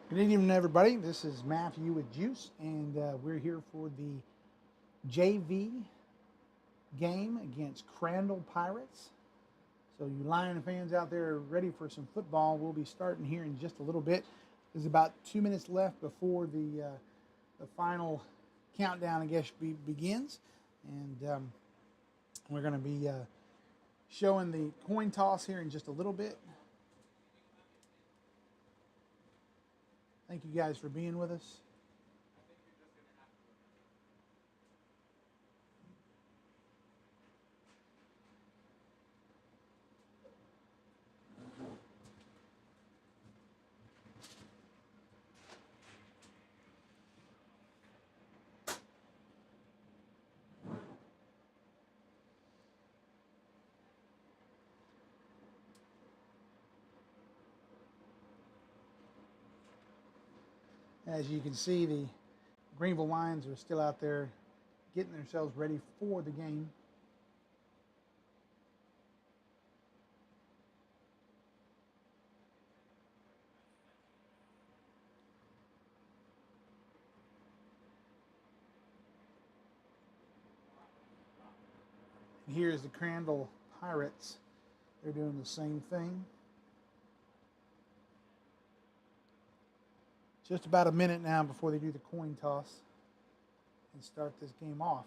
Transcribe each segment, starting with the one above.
Good evening, everybody. This is Matthew with GEUS, and we're here for the JV game against Crandall Pirates. So, you Lion fans out there ready for some football? We'll be starting here in just a little bit. There's about 2 minutes left before the final countdown, I guess, begins, and we're going to be showing the coin toss here in just a little bit. Thank you guys for being with us. As you can see, the Greenville Lions are still out there getting themselves ready for the game. And here's the Crandall Pirates. They're doing the same thing. Just about a minute now before they do the coin toss and start this game off.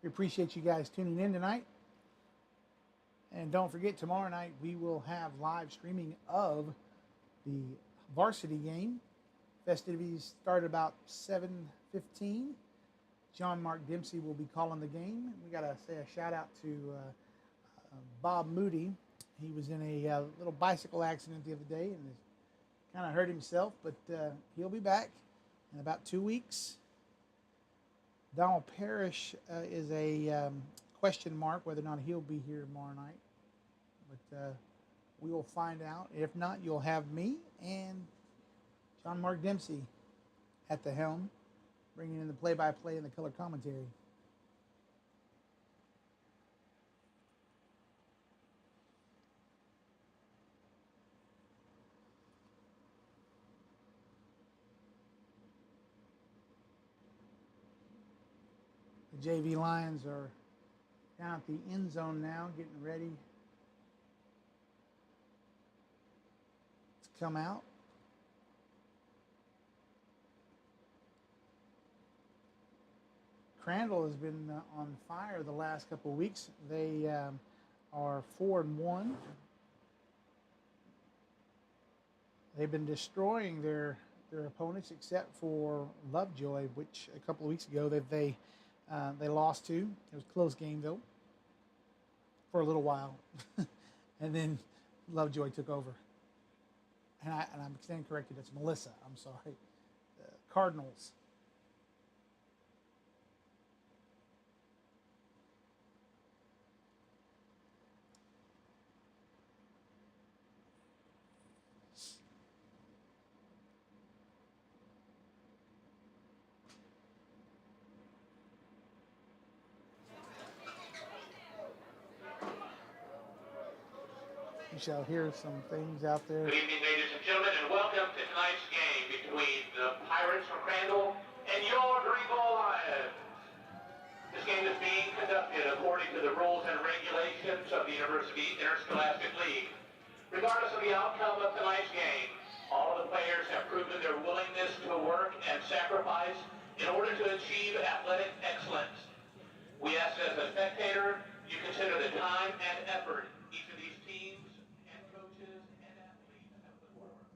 We appreciate you guys tuning in tonight. And don't forget, tomorrow night we will have live streaming of the Varsity game. Festivities start about 7:15. John Mark Dempsey will be calling the game. We got to say a shout out to Bob Moody. He was in a little bicycle accident the other day and kind of hurt himself, but he'll be back in about 2 weeks. Donald Parrish is a question mark whether or not he'll be here tomorrow night, but we will find out. If not, you'll have me and John Mark Dempsey at the helm, bringing in the play-by-play and the color commentary. The JV Lions are down at the end zone now, getting ready to come out. Crandall has been on fire the last couple of weeks. They are 4-1. They've been destroying their opponents, except for Lovejoy, which a couple of weeks ago they lost to. It was a close game though for a little while, and then Lovejoy took over. And I'm standing corrected. It's Melissa. I'm sorry. Cardinals. You shall hear some things out there. Good evening, ladies and gentlemen, and welcome to tonight's game between the Pirates from Crandall and your Greenville Lions. This game is being conducted according to the rules and regulations of the University Interscholastic League. Regardless of the outcome of tonight's game, all of the players have proven their willingness to work and sacrifice in order to achieve athletic excellence. We ask that as a spectator, you consider the time and effort each of these teams and coaches and athletes have put forward.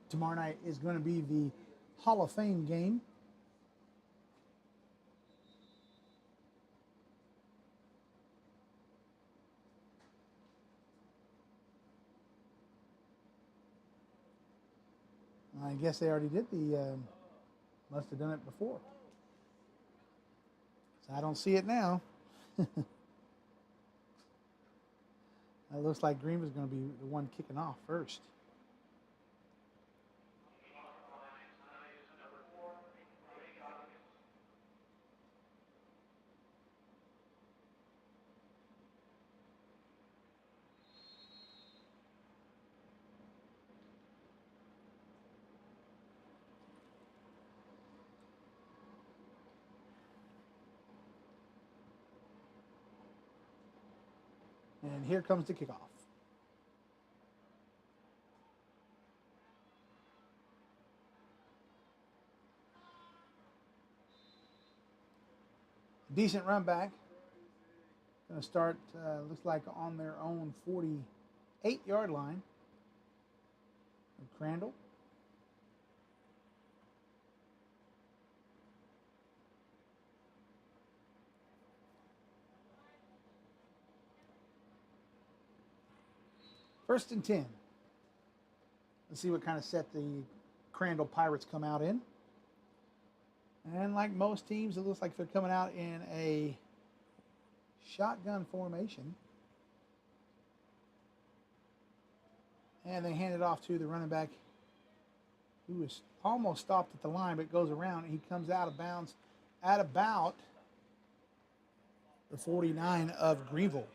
tomorrow night is going to be the Hall of Fame game. I guess they already did the, must have done it before. So I don't see it now. It looks like Greenville's going to be the one kicking off first. And here comes the kickoff. Decent run back. Going to start, looks like on their own 48-yard line. Crandall. First and 10. Let's see what kind of set the Crandall Pirates come out in. And like most teams, it looks like they're coming out in a shotgun formation. And they hand it off to the running back, who is almost stopped at the line, but goes around and he comes out of bounds at about the 49 of Greenville.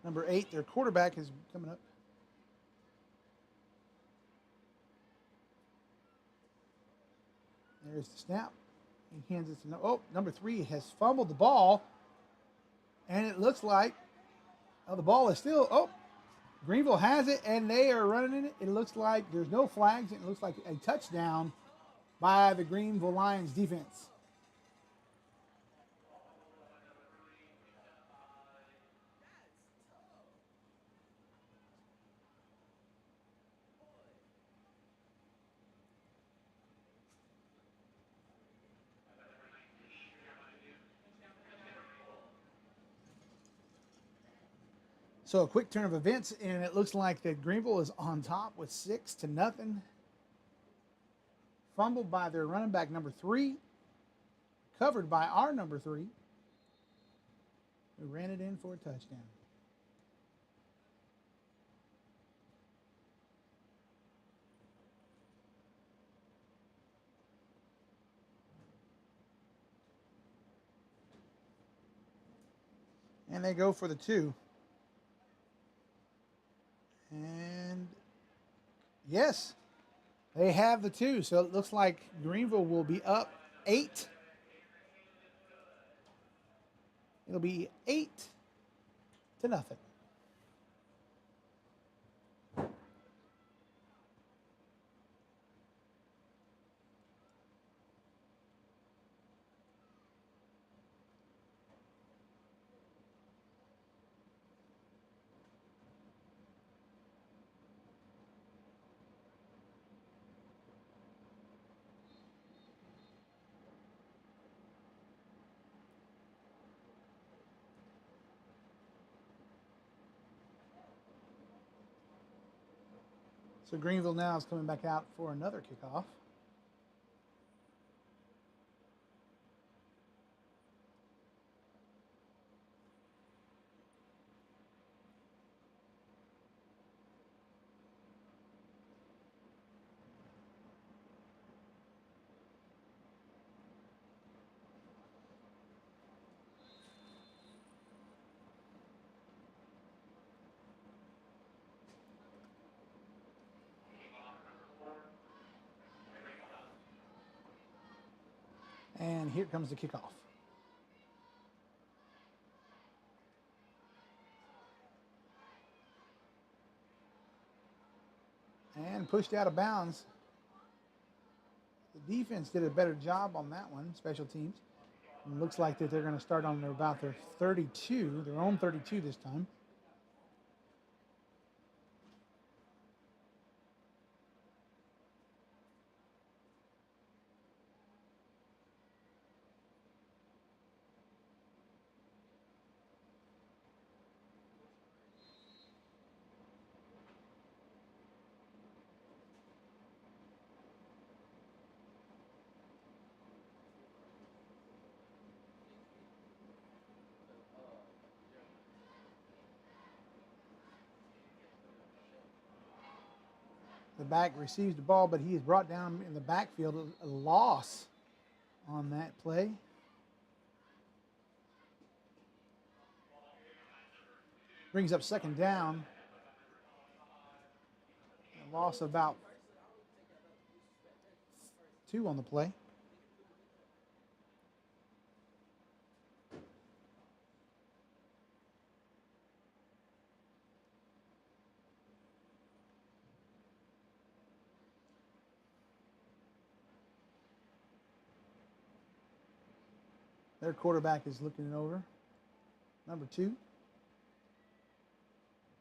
Number 8, their quarterback is coming up. There's the snap. He hands it to number 3 has fumbled the ball. And it looks like the ball is still, Greenville has it and they are running it. It looks like there's no flags. It looks like a touchdown by the Greenville Lions defense. So a quick turn of events, and it looks like that Greenville is on top with 6-0. Fumbled by their running back, number 3. Covered by our number 3. Who ran it in for a touchdown. And they go for the 2. And yes, they have the 2. So it looks like Greenville will be up 8. It'll be 8-0. So Greenville now is coming back out for another kickoff. And here comes the kickoff. And pushed out of bounds. The defense did a better job on that one, special teams. And it looks like that they're going to start on about their 32, their own 32 this time. The back receives the ball, but he is brought down in the backfield. A loss on that play. Brings up second down. A loss of about 2 on the play. Their quarterback is looking it over. Number 2.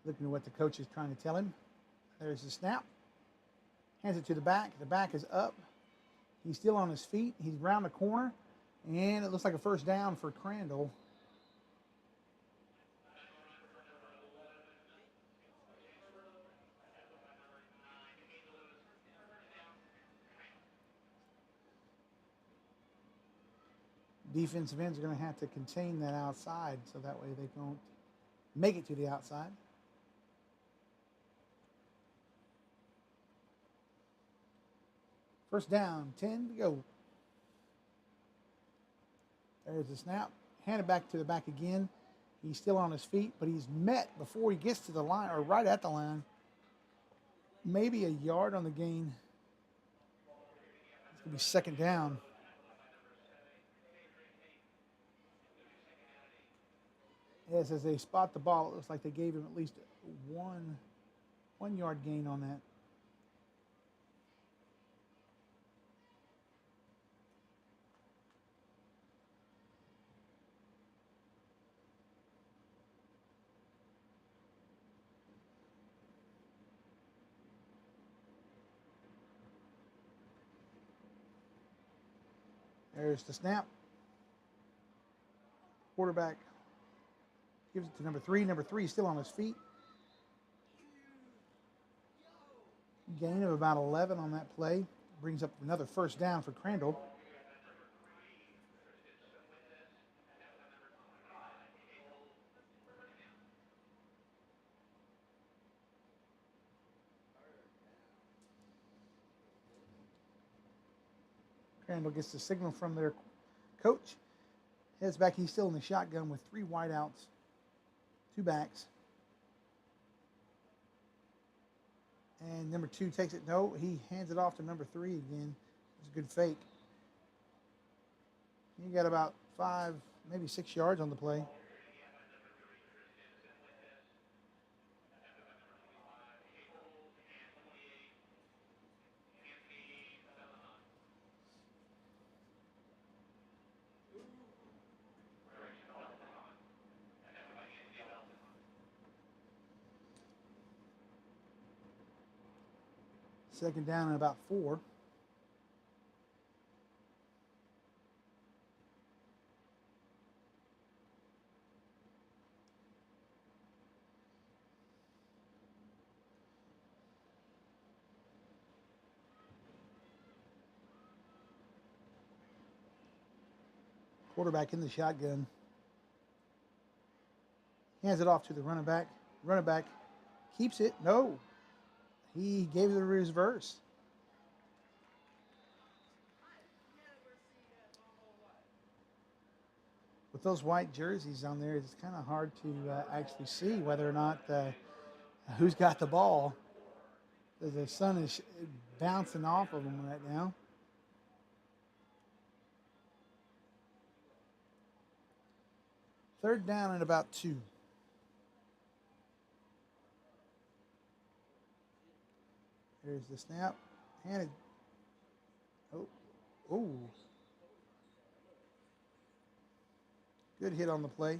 Looking at what the coach is trying to tell him. There's the snap. Hands it to the back. The back is up. He's still on his feet. He's around the corner. And it looks like a first down for Crandall. Defensive ends are going to have to contain that outside so that way they don't make it to the outside. First down, 10 to go. There's the snap. Hand it back to the back again. He's still on his feet, but he's met before he gets to the line, or right at the line. Maybe a yard on the gain. It's going to be second down. Yes, as they spot the ball, it looks like they gave him at least one yard gain on that. There's the snap. Quarterback gives it to number 3. Number 3 is still on his feet. Gain of about 11 on that play. Brings up another first down for Crandall. Crandall gets the signal from their coach. Heads back. He's still in the shotgun with 3 wideouts, 2 backs. And number 2 takes it. No, he hands it off to number 3 again. It's a good fake. You got about 5, maybe 6 yards on the play. Second down and about 4. Quarterback in the shotgun. Hands it off to the running back. Running back keeps it. No. He gave it a reverse. With those white jerseys on there, it's kind of hard to actually see whether or not who's got the ball. The sun is bouncing off of them right now. Third down and about 2. Here's the snap. Handed. Oh. Good hit on the play.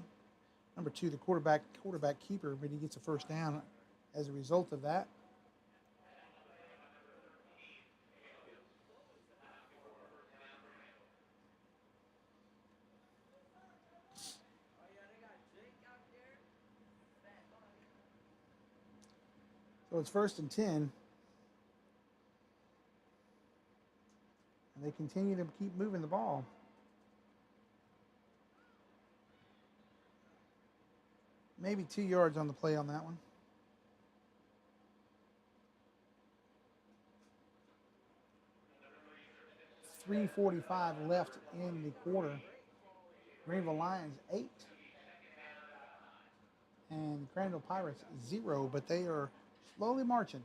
Number 2, the quarterback keeper, but he gets a first down as a result of that. So it's 1st and 10. And they continue to keep moving the ball. Maybe 2 yards on the play on that one. .345 left in the quarter. Greenville Lions 8. And Crandall Pirates 0, but they are slowly marching.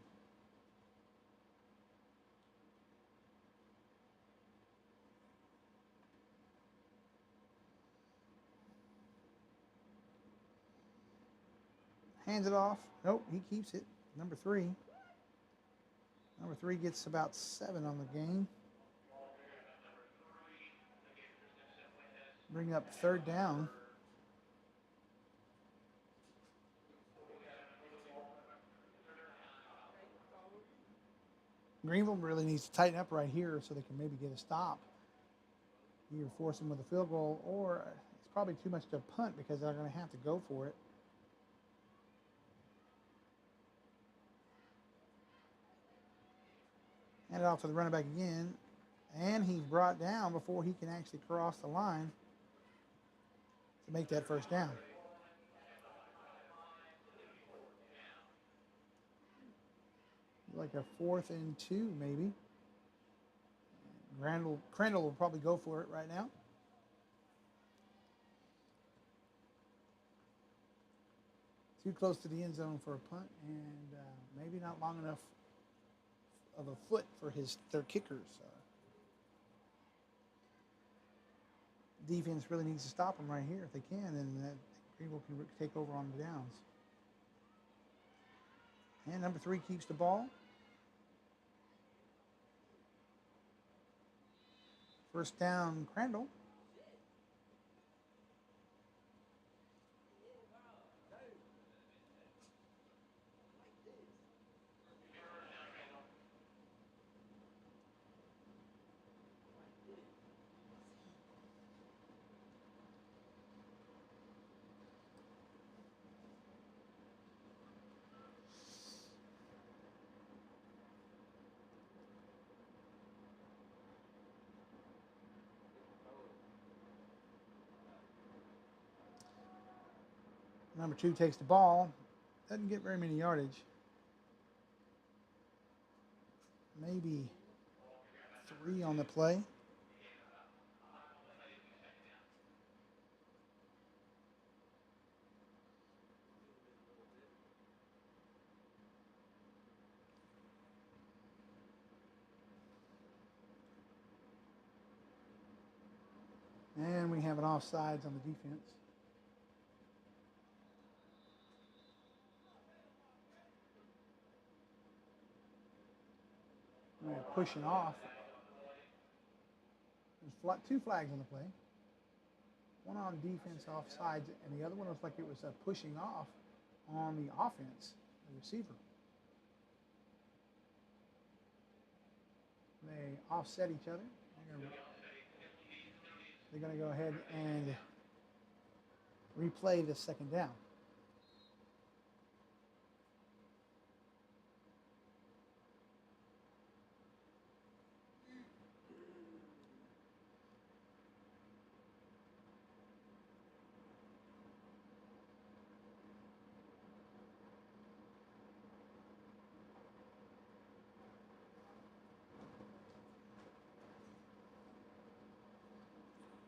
Hands it off. Nope, he keeps it. Number 3. Number 3 gets about 7 on the game. Bring up 3rd down. Greenville really needs to tighten up right here so they can maybe get a stop. Either force them with a field goal, or it's probably too much to punt because they're going to have to go for it. Hand it off to the running back again. And he's brought down before he can actually cross the line to make that first down. Like a 4th and 2, maybe. Crandall will probably go for it right now. Too close to the end zone for a punt, and maybe not long enough of a foot for their kickers. Defense really needs to stop them right here if they can, and that Greenville can take over on the downs. And number 3 keeps the ball. First down, Crandall. Number 2 takes the ball. Doesn't get very many yardage. Maybe 3 on the play. And we have an offsides on the defense. We're pushing off. There's 2 flags on the play. One on defense offsides, and the other one looks like it was pushing off on the offense, the receiver. They offset each other. They're going to go ahead and replay the second down.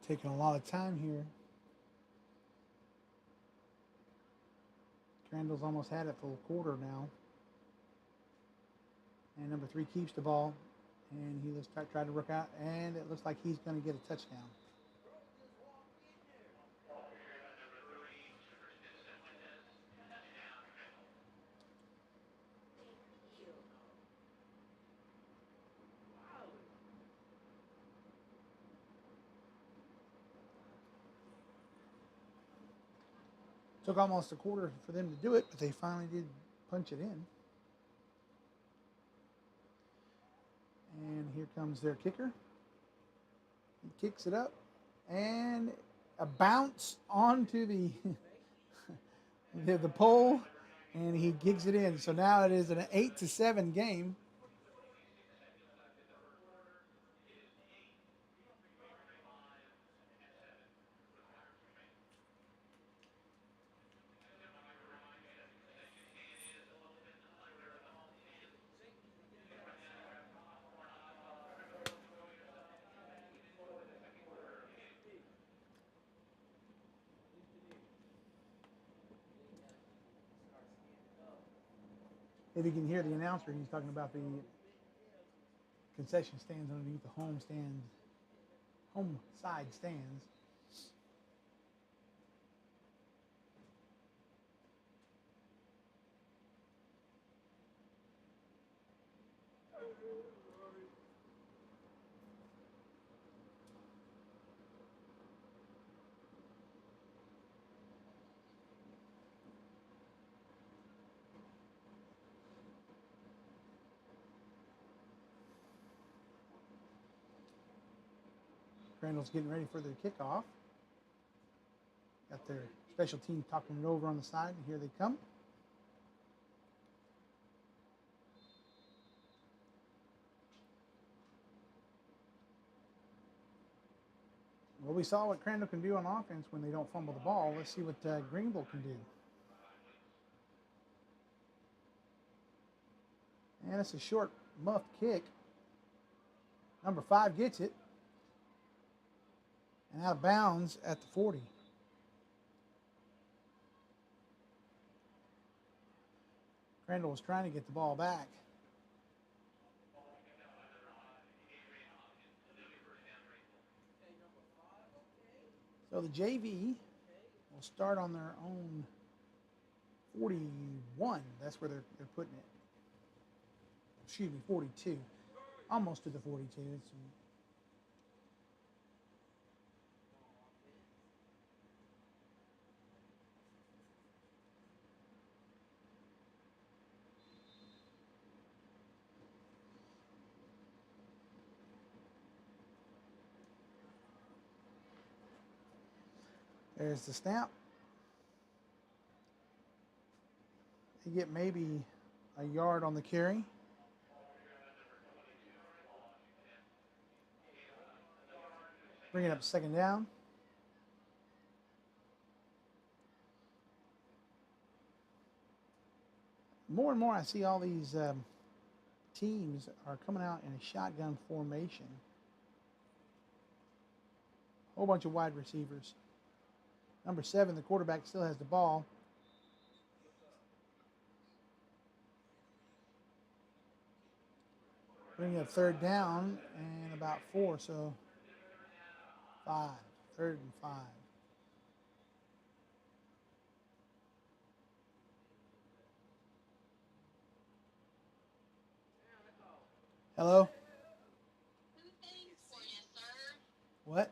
Taking a lot of time here. Crandall's almost had it for a quarter now. And number 3 keeps the ball. And he just tried to work out. And it looks like he's going to get a touchdown. Took almost a quarter for them to do it, but they finally did punch it in. And here comes their kicker. He kicks it up, and a bounce onto the the pole, and he kicks it in. So now it is an 8-7 game. If you can hear the announcer, he's talking about the concession stands underneath the home side stands. Crandall's getting ready for their kickoff. Got their special team talking it over on the side, and here they come. Well, we saw what Crandall can do on offense when they don't fumble the ball. Let's see what Greenville can do. And it's a short, muffed kick. Number 5 gets it. And out of bounds at the 40. Crandall was trying to get the ball back. So the JV will start on their own 41. That's where they're putting it. Excuse me, 42. Almost to the 42. There's the snap. You get maybe a yard on the carry. Bring it up second down. More and more I see all these teams are coming out in a shotgun formation. A whole bunch of wide receivers. Number 7, the quarterback, still has the ball. Bring up third down and about 4, so 5. 3rd and 5. Hello? 2 things for you, sir. What?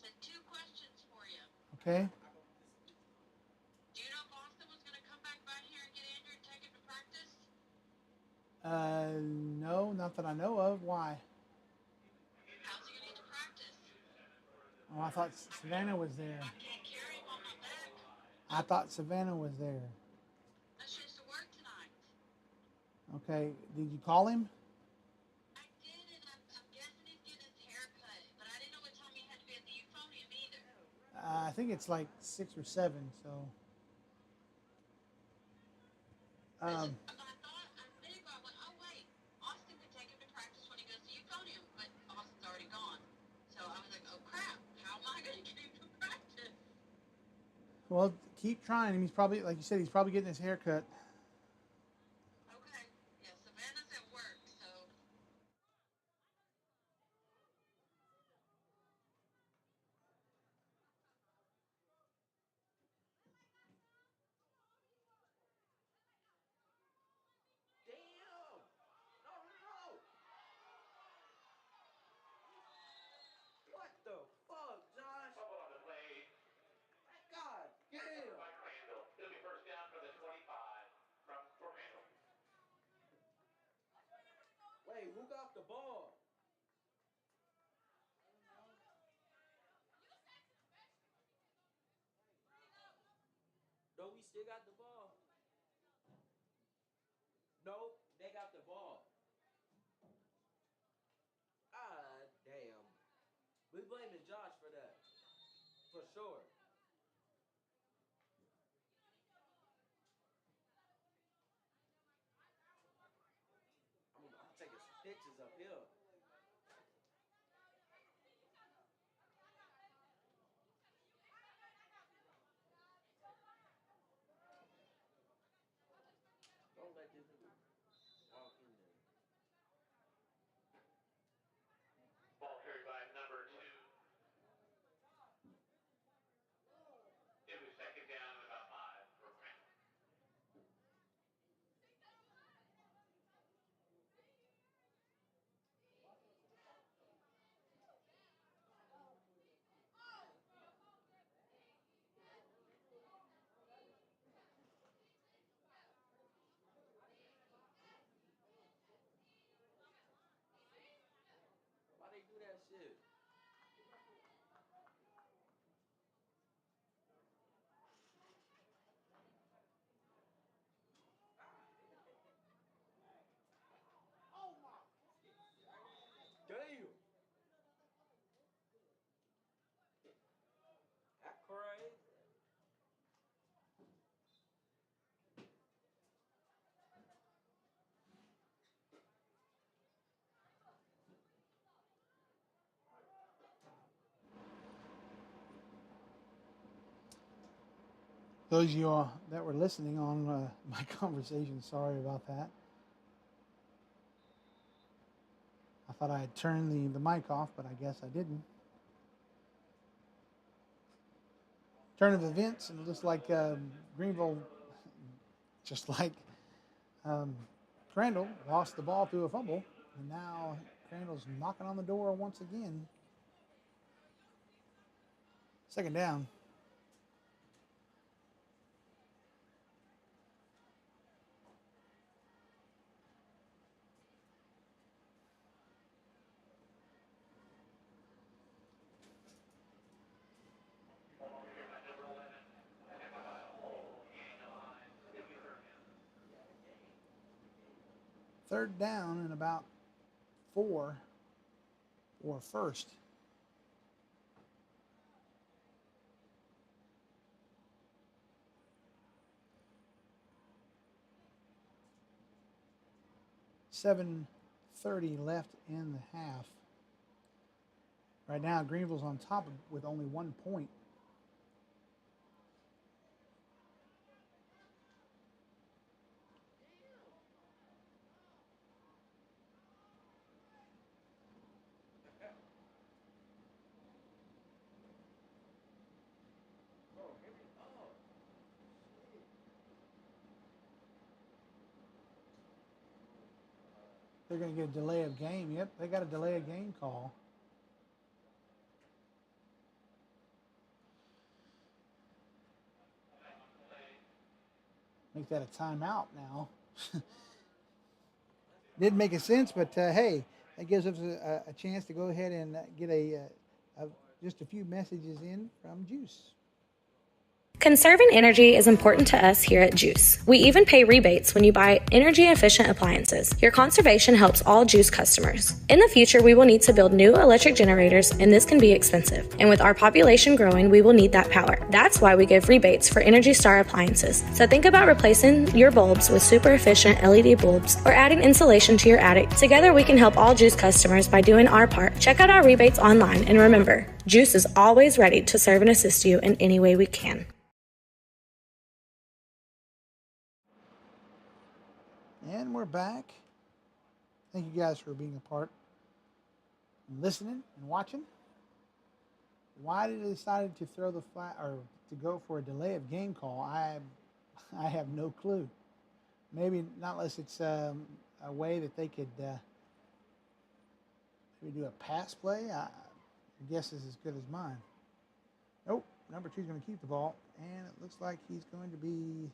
Said 2 questions for you. Okay. Do you know if Austin was going to come back by here and get Andrew and take him to practice? No, not that I know of. Why? How's he going to get to practice? Oh, I thought Savannah was there. I can't carry him on my back. I thought Savannah was there. That's just to work tonight. Okay. Did you call him? I did, and I'm guessing he's getting his hair cut. But I didn't know what time he had to be at the euphonium either. I think it's like 6 or 7, so. But I went, oh wait, Austin could take him to practice when he goes to euphonium. But Austin's already gone. So I was like, oh crap, how am I going to get him to practice? Well, keep trying him. He's probably, like you said, he's probably getting his hair cut. Okay. Yeah, Savannah's at work, so. Damn! No! What the fuck, Josh? Fumble on the play. God damn! No, we still got the ball. No, they got the ball. Ah, damn. We blaming Josh for that. For sure. I'm taking some pictures up here. Don't let this nigga walk in there. Ball carried by number 2. It was second down and about 5 for Crandall. Why they do that shit? Damn. That crazy. Those of you all that were listening on my conversation, sorry about that. I thought I had turned the mic off, but I guess I didn't. Turn of events, and it looks like Greenville, just like Crandall, lost the ball through a fumble, and now Crandall's knocking on the door once again. Second down. Third down and about 4 or first. .30 left in the half. Right now, Greenville's on top with only 1 point. They're going to get a delay of game. Yep, they got a delay of game call. Make that a timeout now. Didn't make a sense, but hey, that gives us a chance to go ahead and get just a few messages in from GEUS. Conserving energy is important to us here at GEUS. We even pay rebates when you buy energy-efficient appliances. Your conservation helps all GEUS customers. In the future, we will need to build new electric generators, and this can be expensive. And with our population growing, we will need that power. That's why we give rebates for Energy Star appliances. So think about replacing your bulbs with super efficient LED bulbs or adding insulation to your attic. Together, we can help all GEUS customers by doing our part. Check out our rebates online, and remember, GEUS is always ready to serve and assist you in any way we can. And we're back. Thank you guys for being a part and listening and watching. Why did they decide to throw the flag or to go for a delay of game call? I have no clue. Maybe not unless it's a way that they could maybe do a pass play. I guess is as good as mine. Nope. Number 2 is going to keep the ball, and it looks like he's going to be.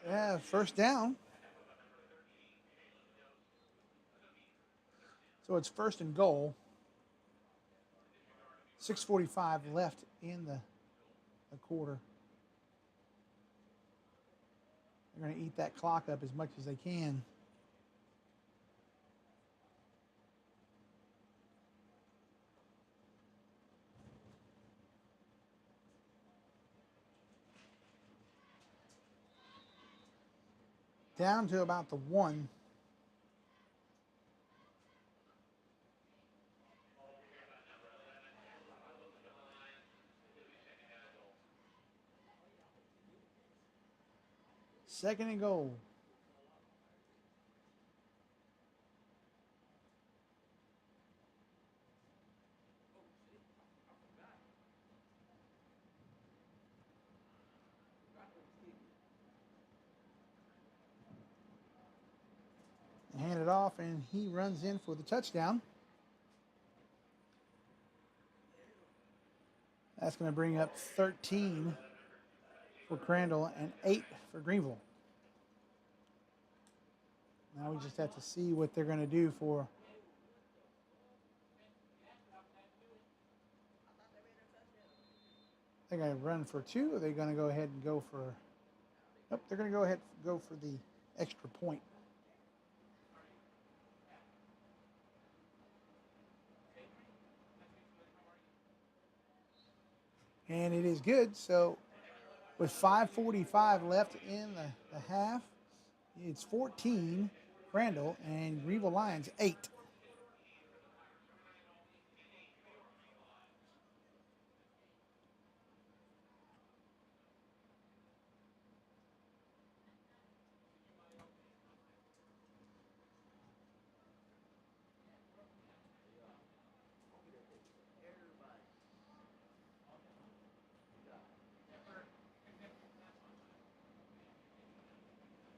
Yeah, first down. So it's first and goal. 6:45 left in the quarter. They're going to eat that clock up as much as they can. Down to about the 1. Second and goal. Hand it off, and he runs in for the touchdown. That's going to bring up 13 for Crandall and 8 for Greenville. Now we just have to see what they're going to do for. They're going to run for 2, or are they going to go ahead and go for? Nope, they're going to go ahead and go for the extra point. And it is good. So with 5:45 left in the half, it's 14 Crandall and Greenville Lions 8.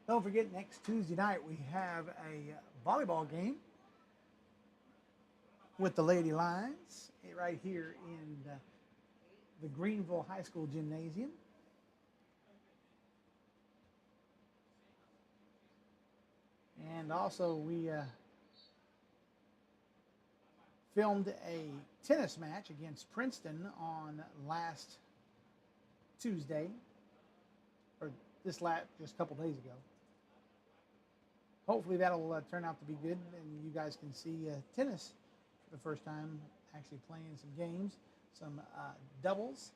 Don't forget, next Tuesday night we have a volleyball game with the Lady Lions right here in the Greenville High School Gymnasium. And also we filmed a tennis match against Princeton on last Tuesday, or just a couple days ago. Hopefully that'll turn out to be good, and you guys can see tennis for the first time, actually playing some games, some doubles,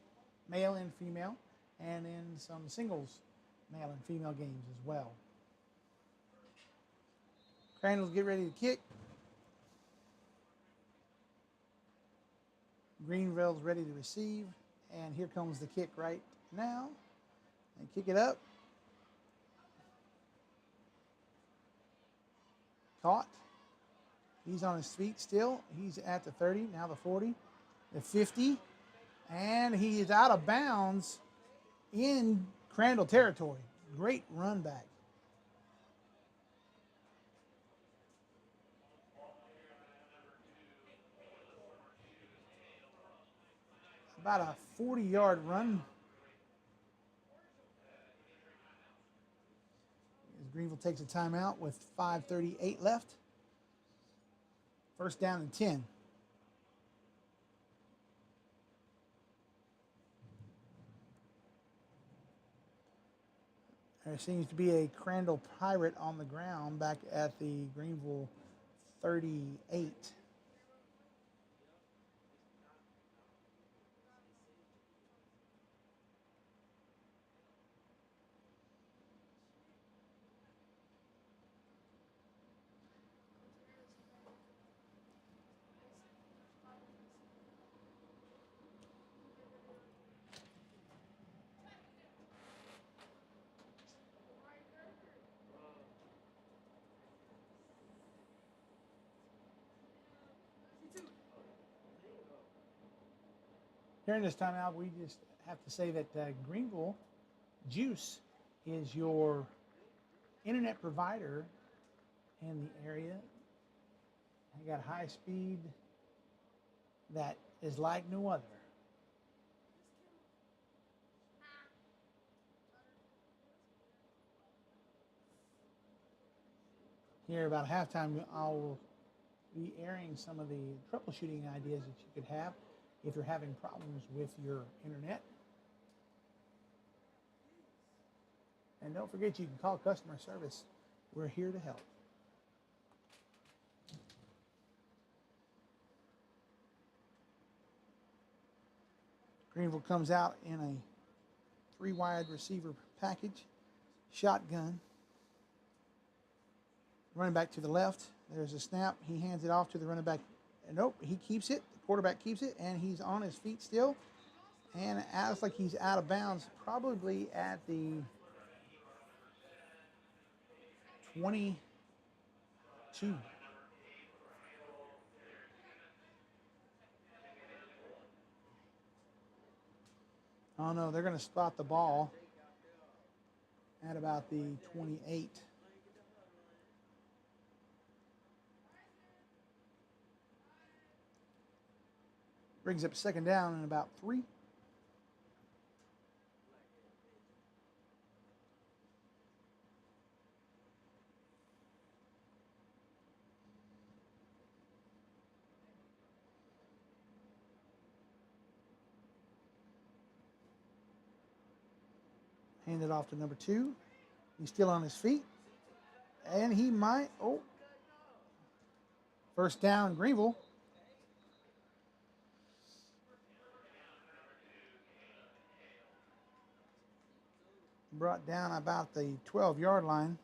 male and female, and then some singles, male and female games as well. Crandall's get ready to kick. Greenville's ready to receive, and here comes the kick right now. And kick it up. Caught. He's on his feet still. He's at the 30, now the 40, the 50, and he is out of bounds in Crandall territory. Great run back. About a 40-yard run. As Greenville takes a timeout with 5:38 left. First down and 10. There seems to be a Crandall Pirate on the ground back at the Greenville 38. During this timeout, we just have to say that Greenville GEUS is your internet provider in the area. They got high speed that is like no other. Here about halftime, I'll be airing some of the troubleshooting ideas that you could have. if you're having problems with your internet. And don't forget, you can call customer service. We're here to help. Greenville comes out in a 3-wide receiver package, shotgun. Running back to the left. There's a snap. He hands it off to the running back. Nope, he keeps it. The quarterback keeps it, and he's on his feet still. And it acts like he's out of bounds, probably at the 22. Oh no, they're going to spot the ball at about the 28. Brings up second down in about 3. Hand it off to number 2. He's still on his feet. And he might, first down, Greenville. Brought down about the 12-yard line,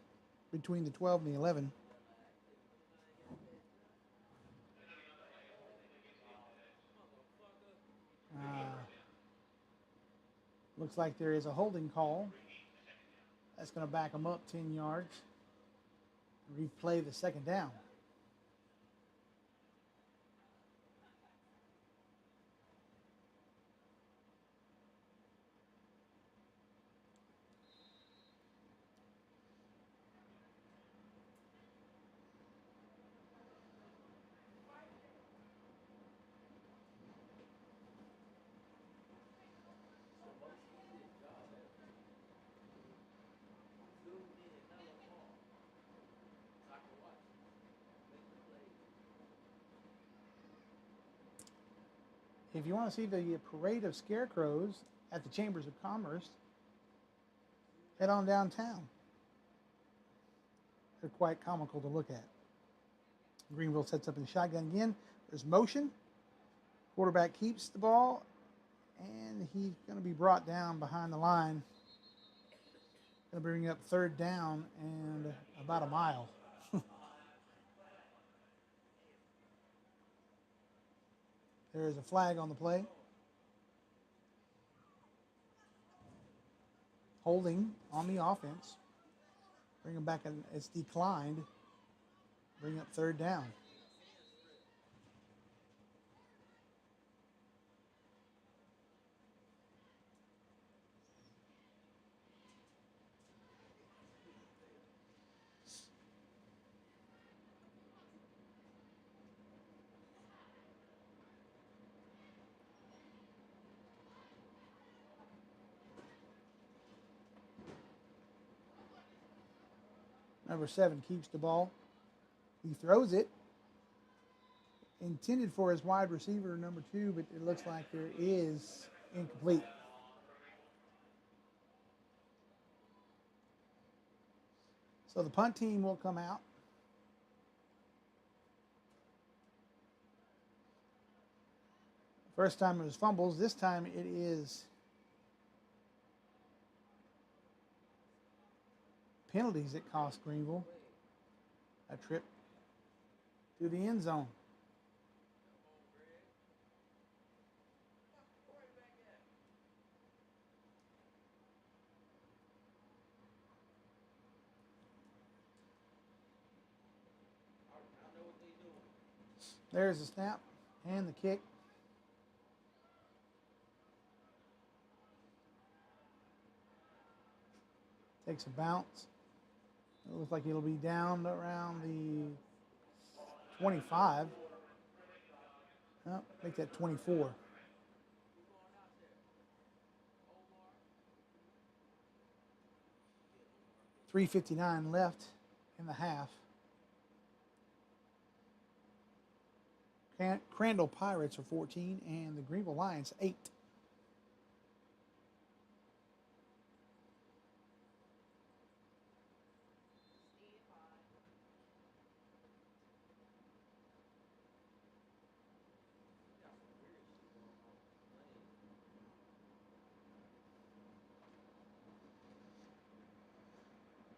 between the 12 and the 11. Looks like there is a holding call. That's going to back them up 10 yards. Replay the second down. If you want to see the parade of scarecrows at the Chambers of Commerce, head on downtown. They're quite comical to look at. Greenville sets up in the shotgun again. There's motion. Quarterback keeps the ball, and he's going to be brought down behind the line. Going to bring up third down and about a mile. There is a flag on the play. Holding on the offense. Bring him back, and it's declined. Bring up third down. Number 7 keeps the ball. He throws it. Intended for his wide receiver, number 2, but it looks like there is incomplete. So the punt team will come out. First time it was fumbles. This time it is penalties that cost Greenville a trip to the end zone. There's the snap and the kick. Takes a bounce. It looks like it'll be down around the 25. Oh, make that 24. $3:59 left in the half. Crandall Pirates are 14, and the Greenville Lions 8.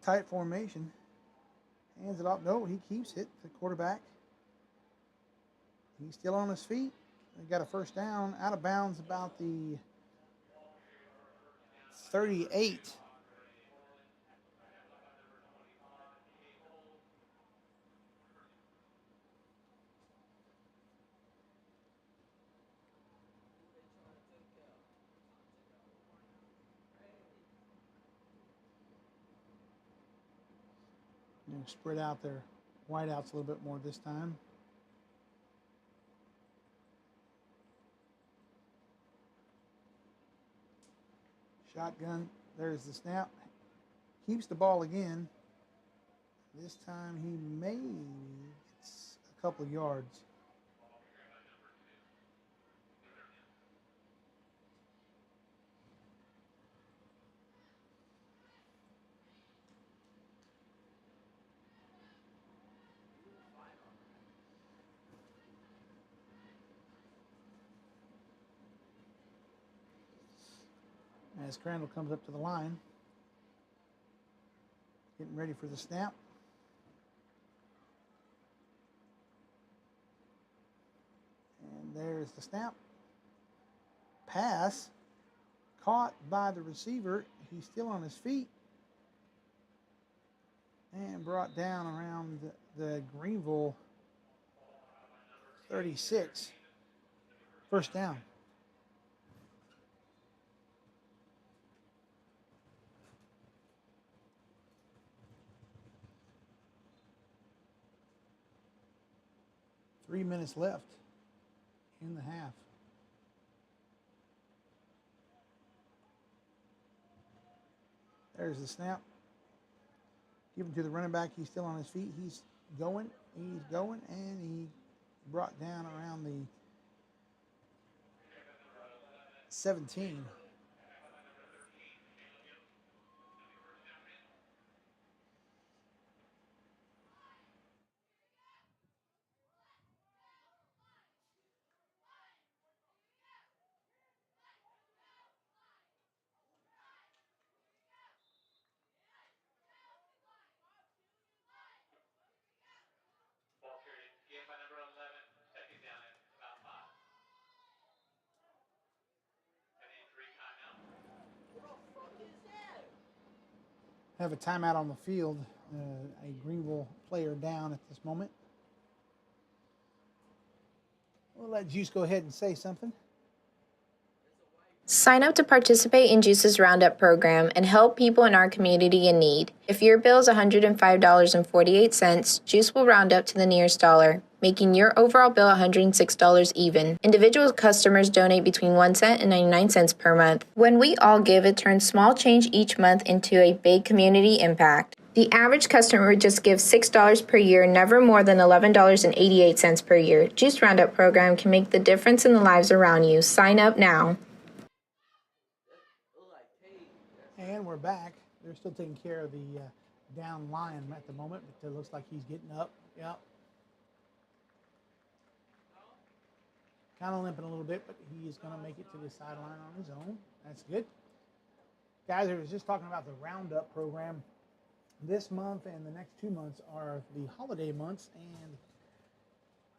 Tight formation. Hands it off. No, he keeps it. The quarterback. He's still on his feet. They got a first down out of bounds about the 38. Spread out their wideouts a little bit more this time. Shotgun. There's the snap. Keeps the ball again. This time he may get a couple of yards. As Crandall comes up to the line, getting ready for the snap. And there's the snap. Pass caught by the receiver. He's still on his feet and brought down around the Greenville 36. First down. Three minutes left in the half. There's the snap. Give him to the running back. He's still on his feet. He's going, and he brought down around the 17. Game by number 11, second down at about 5. An injury timeout. What the fuck is that? Have a timeout on the field. A Greenville player down at this moment. We'll let Juice go ahead and say something. Sign up to participate in GEUS's Roundup program and help people in our community in need. If your bill is $105.48, GEUS will round up to the nearest dollar, making your overall bill $106 even. Individual customers donate between 1 cent and 99 cents per month. When we all give, it turns small change each month into a big community impact. The average customer would just give $6 per year, never more than $11.88 per year. GEUS Roundup program can make the difference in the lives around you. Sign up now. And we're back. They're still taking care of the down lion at the moment, but it looks like he's getting up. Yep. Kind of limping a little bit, but he is going to make it to the sideline on his own. That's good. Guys, I was just talking about the Roundup program. This month and the next 2 months are the holiday months, and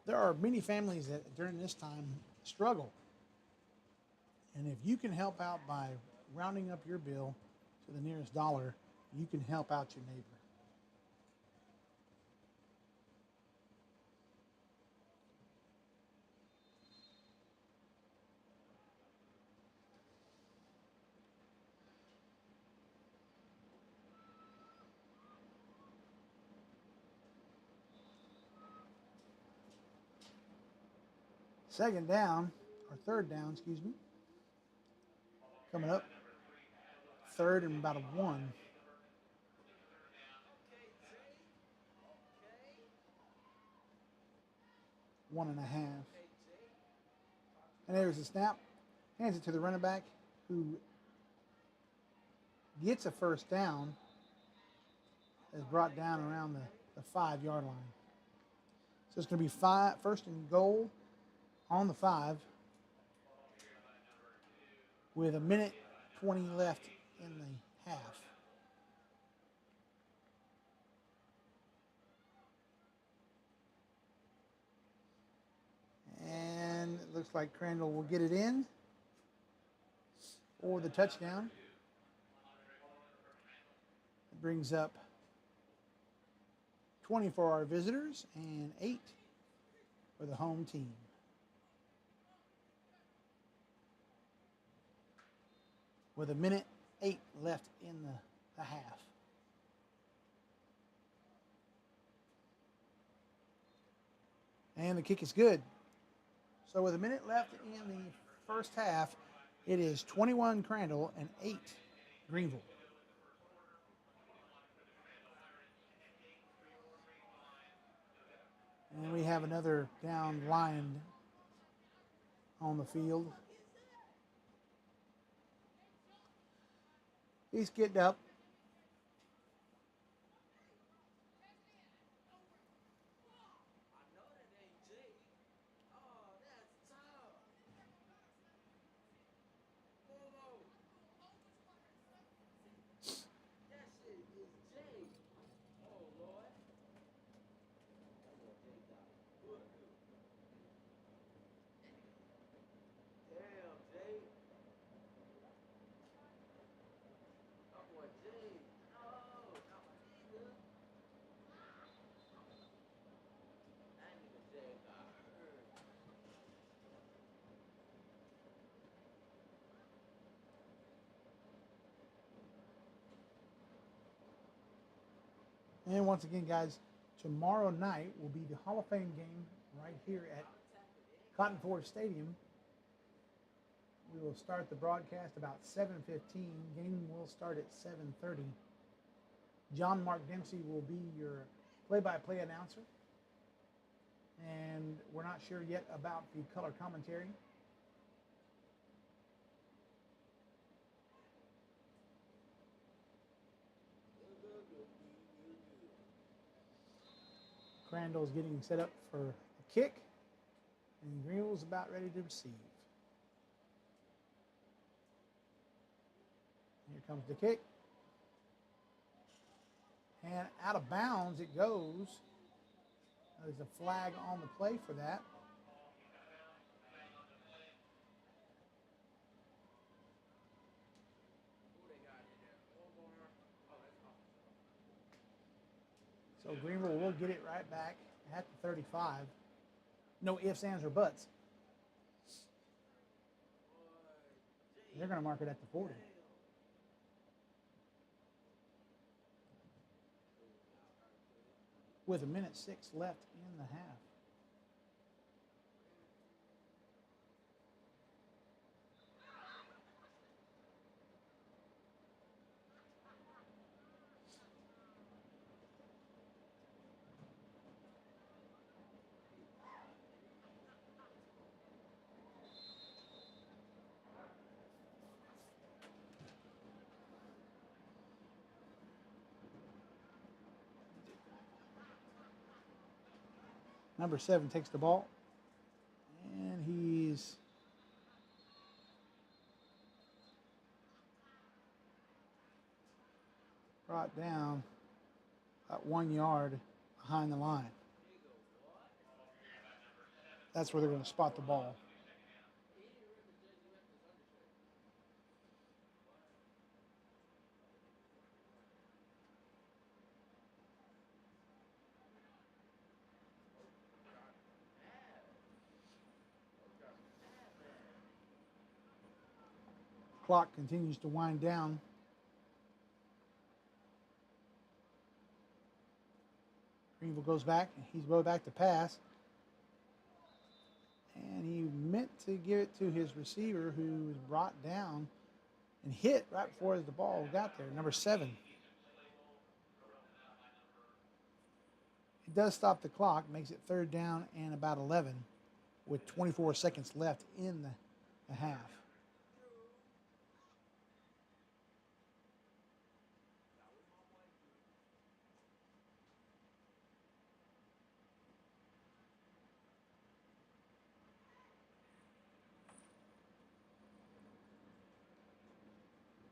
there are many families that during this time struggle. And if you can help out by rounding up your bill to the nearest dollar, you can help out your neighbor. Second down, or third down, excuse me. Coming up. Third and about a 1. 1.5. And there's the snap. Hands it to the running back, who gets a first down. Is brought down around the 5-yard line. So it's going to be first and goal on the 5 with 1:20 left in the half. And it looks like Crandall will get it in for the touchdown. It brings up 20 for our visitors and 8 for the home team. With 1:08 left in the half. And the kick is good. So with 1 minute left in the first half, it is 21 Crandall and 8 Greenville. And we have another down lion on the field. He's getting up. And once again, guys, tomorrow night will be the Hall of Fame game right here at Cotton Forest Stadium. We will start the broadcast about 7:15. Game will start at 7:30. John Mark Dempsey will be your play-by-play announcer. And we're not sure yet about the color commentary. Crandall's getting set up for a kick, and Greenville's about ready to receive. Here comes the kick. And out of bounds it goes. There's a flag on the play for that. So Greenville will get it right back at the 35. No ifs, ands, or buts. They're going to mark it at the 40. With 1:06 left in the half. Number 7 takes the ball, and he's brought down about 1 yard behind the line. That's where they're going to spot the ball. Clock continues to wind down. Greenville goes back, and he's going back to pass. And he meant to give it to his receiver, who was brought down and hit right before the ball got there, number 7. It does stop the clock, makes it 3rd down and about 11 with 24 seconds left in the the half.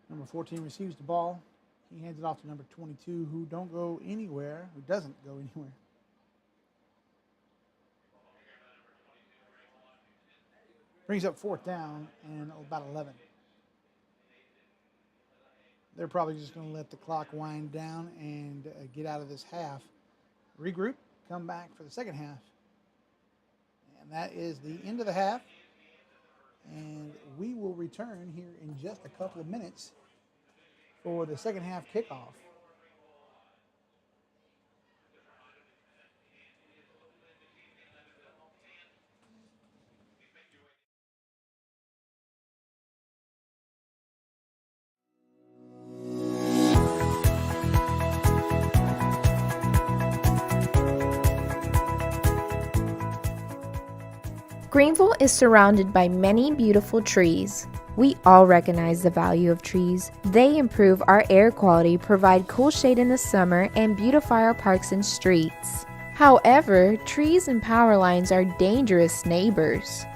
Number 14 receives the ball. He hands it off to number 22, who doesn't go anywhere. Brings up fourth down and about 11. They're probably just going to let the clock wind down and get out of this half. Regroup, come back for the second half. And that is the end of the half. And we will return here in just a couple of minutes for the second half kickoff. Greenville is surrounded by many beautiful trees. We all recognize the value of trees. They improve our air quality, provide cool shade in the summer, and beautify our parks and streets. However, trees and power lines are dangerous neighbors.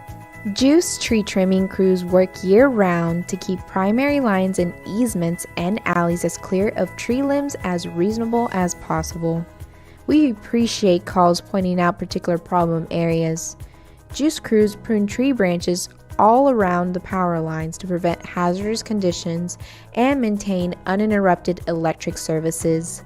GEUS tree trimming crews work year-round to keep primary lines and easements and alleys as clear of tree limbs as reasonable as possible. We appreciate calls pointing out particular problem areas. GEUS crews prune tree branches all around the power lines to prevent hazardous conditions and maintain uninterrupted electric services.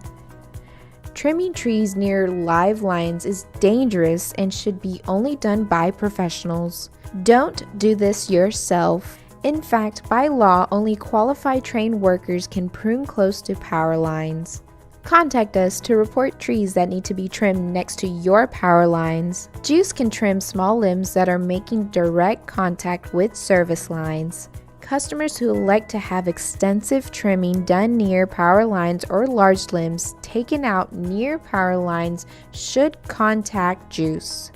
Trimming trees near live lines is dangerous and should be only done by professionals. Don't do this yourself. In fact, by law, only qualified trained workers can prune close to power lines. Contact us to report trees that need to be trimmed next to your power lines. GEUS can trim small limbs that are making direct contact with service lines. Customers who elect to have extensive trimming done near power lines or large limbs taken out near power lines should contact GEUS.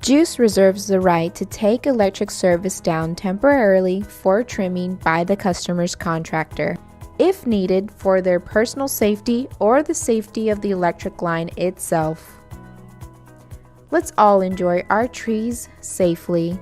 GEUS reserves the right to take electric service down temporarily for trimming by the customer's contractor, if needed for their personal safety or the safety of the electric line itself. Let's all enjoy our trees safely.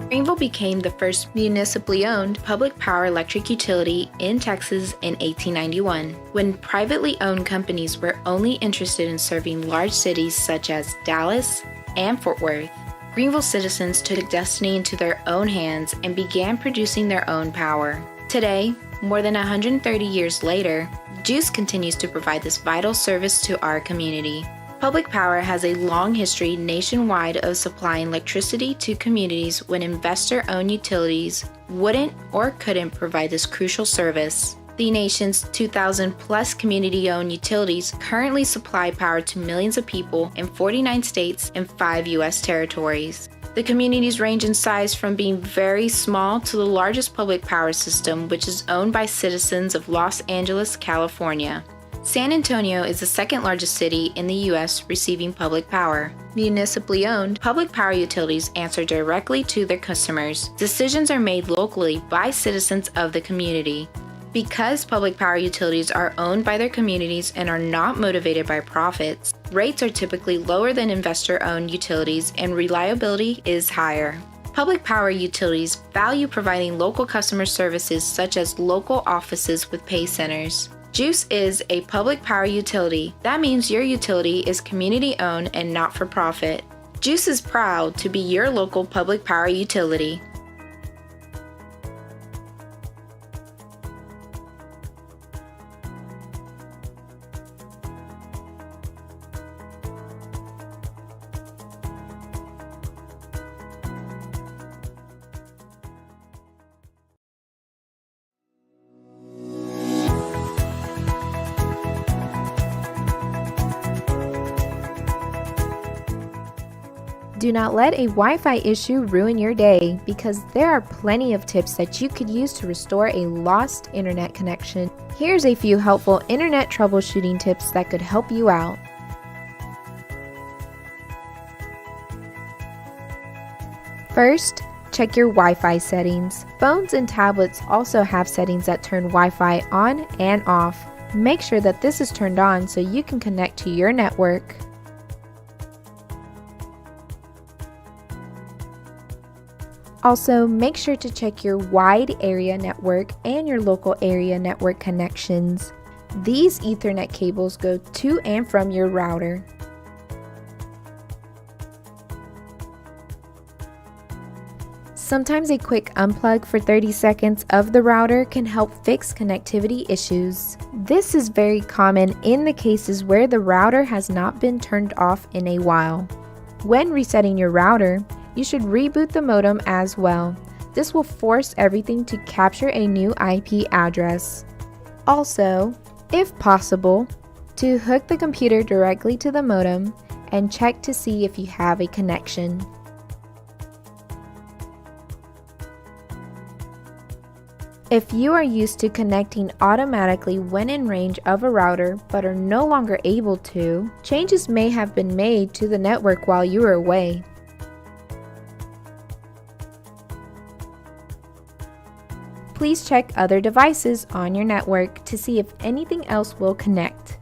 Greenville became the first municipally owned public power electric utility in Texas in 1891, when privately owned companies were only interested in serving large cities such as Dallas and Fort Worth. Greenville citizens took destiny into their own hands and began producing their own power. Today, more than 130 years later, GEUS continues to provide this vital service to our community. Public power has a long history nationwide of supplying electricity to communities when investor-owned utilities wouldn't or couldn't provide this crucial service. The nation's 2,000-plus community-owned utilities currently supply power to millions of people in 49 states and 5 U.S. territories. The communities range in size from being very small to the largest public power system, which is owned by citizens of Los Angeles, California. San Antonio is the second largest city in the U.S. receiving public power. Municipally owned, public power utilities answer directly to their customers. Decisions are made locally by citizens of the community. Because public power utilities are owned by their communities and are not motivated by profits, rates are typically lower than investor-owned utilities and reliability is higher. Public power utilities value providing local customer services such as local offices with pay centers. GEUS is a public power utility. That means your utility is community-owned and not-for-profit. GEUS is proud to be your local public power utility. Do not let a Wi-Fi issue ruin your day, because there are plenty of tips that you could use to restore a lost internet connection. Here's a few helpful internet troubleshooting tips that could help you out. First, check your Wi-Fi settings. Phones and tablets also have settings that turn Wi-Fi on and off. Make sure that this is turned on so you can connect to your network. Also, make sure to check your wide area network and your local area network connections. These Ethernet cables go to and from your router. Sometimes a quick unplug for 30 seconds of the router can help fix connectivity issues. This is very common in the cases where the router has not been turned off in a while. When resetting your router, you should reboot the modem as well. This will force everything to capture a new IP address. Also, if possible, to hook the computer directly to the modem and check to see if you have a connection. If you are used to connecting automatically when in range of a router but are no longer able to, changes may have been made to the network while you were away. Please check other devices on your network to see if anything else will connect.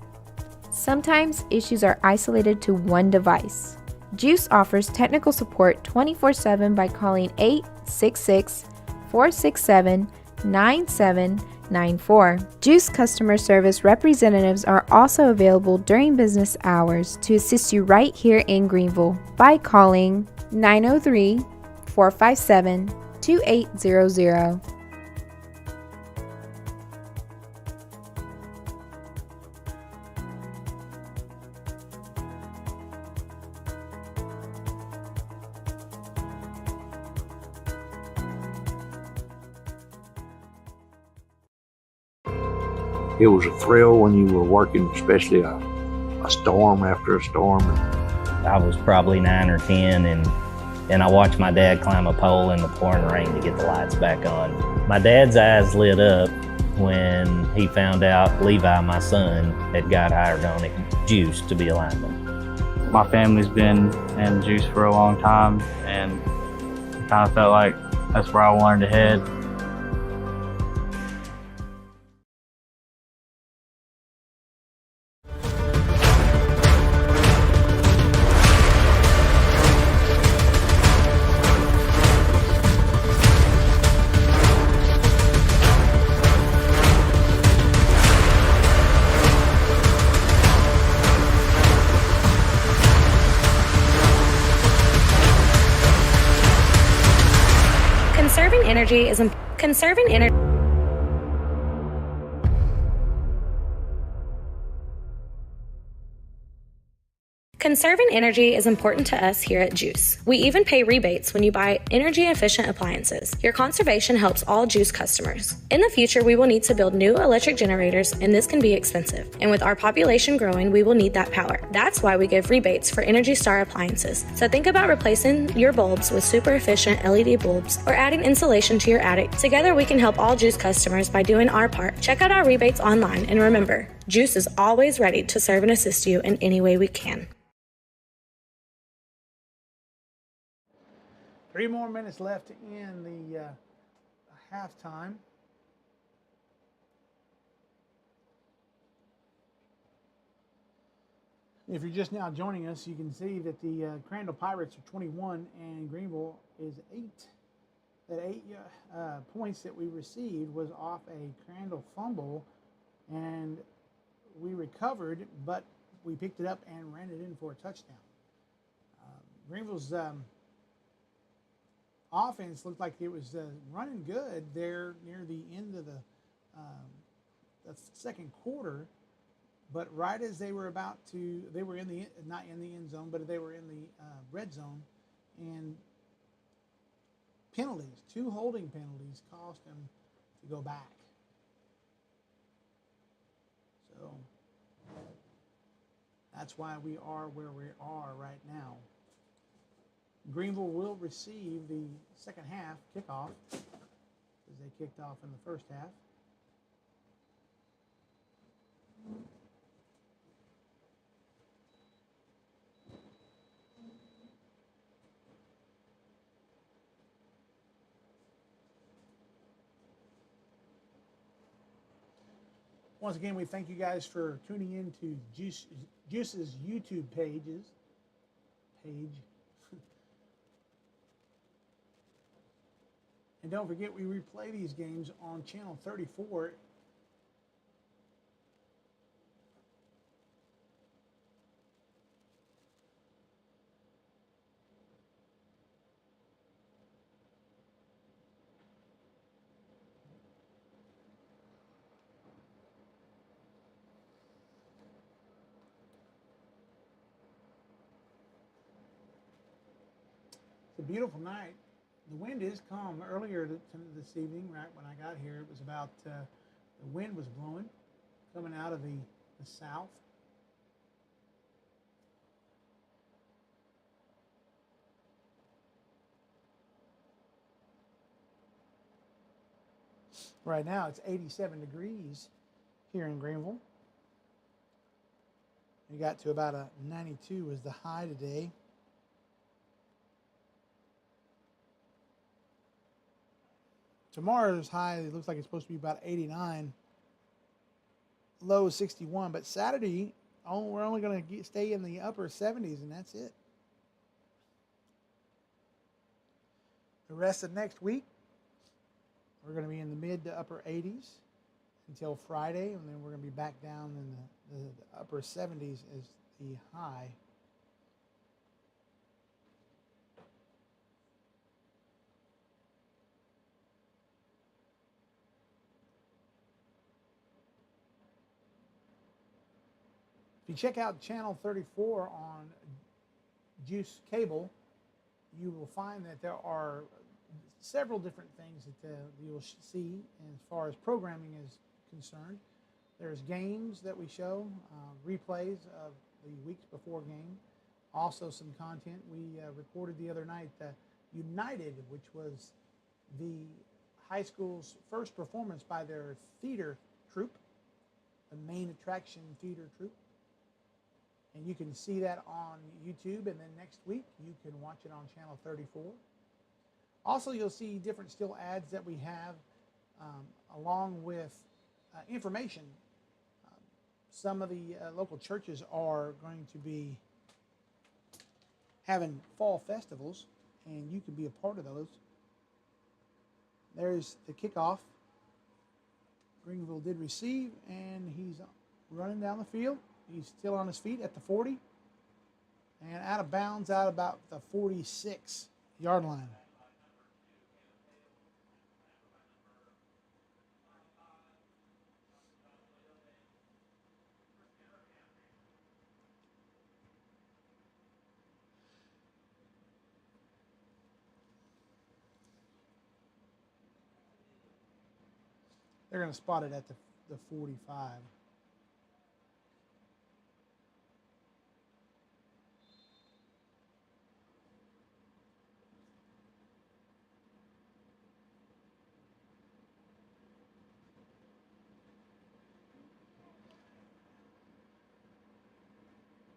Sometimes issues are isolated to one device. GEUS offers technical support 24/7 by calling 866-467-9794. GEUS customer service representatives are also available during business hours to assist you right here in Greenville by calling 903-457-2800. It was a thrill when you were working, especially a storm after a storm. I was probably 9 or 10, and I watched my dad climb a pole in the pouring rain to get the lights back on. My dad's eyes lit up when he found out Levi, my son, had got hired on at GEUS to be a lineman. My family's been in GEUS for a long time, and I kind of felt like that's where I wanted to head. Conserving energy is conserving energy. Conserving energy is important to us here at GEUS. We even pay rebates when you buy energy-efficient appliances. Your conservation helps all GEUS customers. In the future, we will need to build new electric generators, and this can be expensive. And with our population growing, we will need that power. That's why we give rebates for Energy Star appliances. So think about replacing your bulbs with super efficient LED bulbs or adding insulation to your attic. Together, we can help all GEUS customers by doing our part. Check out our rebates online, and remember, GEUS is always ready to serve and assist you in any way we can. 3 more minutes left in the halftime. If you're just now joining us, you can see that the Crandall Pirates are 21 and Greenville is 8. That 8 points that we received was off a Crandall fumble, and we recovered, but we picked it up and ran it in for a touchdown. Greenville's offense looked like it was running good there near the end of the second quarter, but right as they were about to, they were in the, not in the end zone, but they were in the red zone, and penalties, 2 holding penalties cost them to go back. So that's why we are where we are right now. Greenville will receive the second half kickoff as they kicked off in the first half. Once again, we thank you guys for tuning in to GEUS's YouTube page. And don't forget, we replay these games on channel 34. It's a beautiful night. The wind is calm. Earlier this evening, right when I got here, it was about, the wind was blowing, coming out of the south. Right now, it's 87 degrees here in Greenville. We got to about a 92 was the high today. Tomorrow's high, it looks like it's supposed to be about 89. Low 61. But Saturday, we're only going to stay in the upper 70s, and that's it. The rest of next week, we're going to be in the mid to upper 80s until Friday, and then we're going to be back down in the upper 70s as the high. If you check out channel 34 on GEUS Cable, you will find that there are several different things that you'll see as far as programming is concerned. There's games that we show, replays of the weeks before game. Also some content we recorded the other night, United, which was the high school's first performance by their theater troupe, the main attraction theater troupe. And you can see that on YouTube, and then next week you can watch it on channel 34. Also, you'll see different still ads that we have along with information. Some of the local churches are going to be having fall festivals, and you can be a part of those. There's the kickoff. Greenville did receive, and he's running down the field. He's still on his feet at the 40 and out of bounds out about the 46-yard line. They're going to spot it at the 45.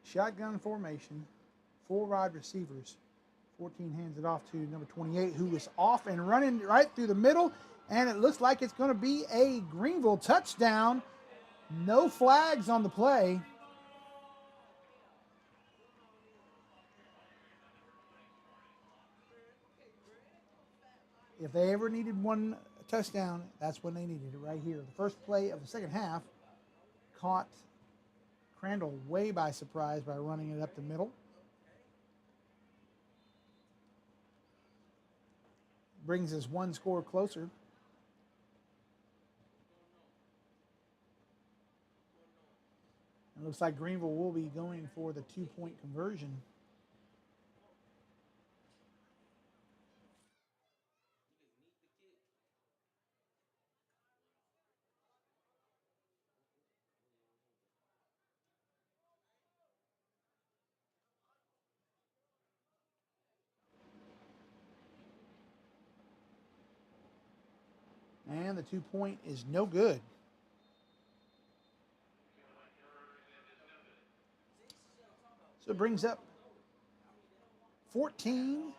Shotgun formation, 4 wide receivers. 14 hands it off to number 28, who is off and running right through the middle, and it looks like it's going to be a Greenville touchdown. No flags on the play. If they ever needed one touchdown, that's when they needed it, right here. The first play of the second half caught Crandall way by surprise by running it up the middle. Brings us 1 score closer. It looks like Greenville will be going for the 2-point conversion. and the 2-point is no good. So it brings up 14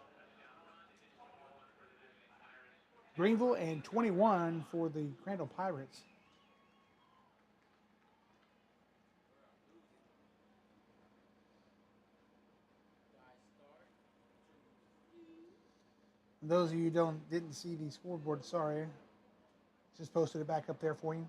Greenville and 21 for the Crandall Pirates. Those of you who didn't see the scoreboard, sorry. Just posted it back up there for you.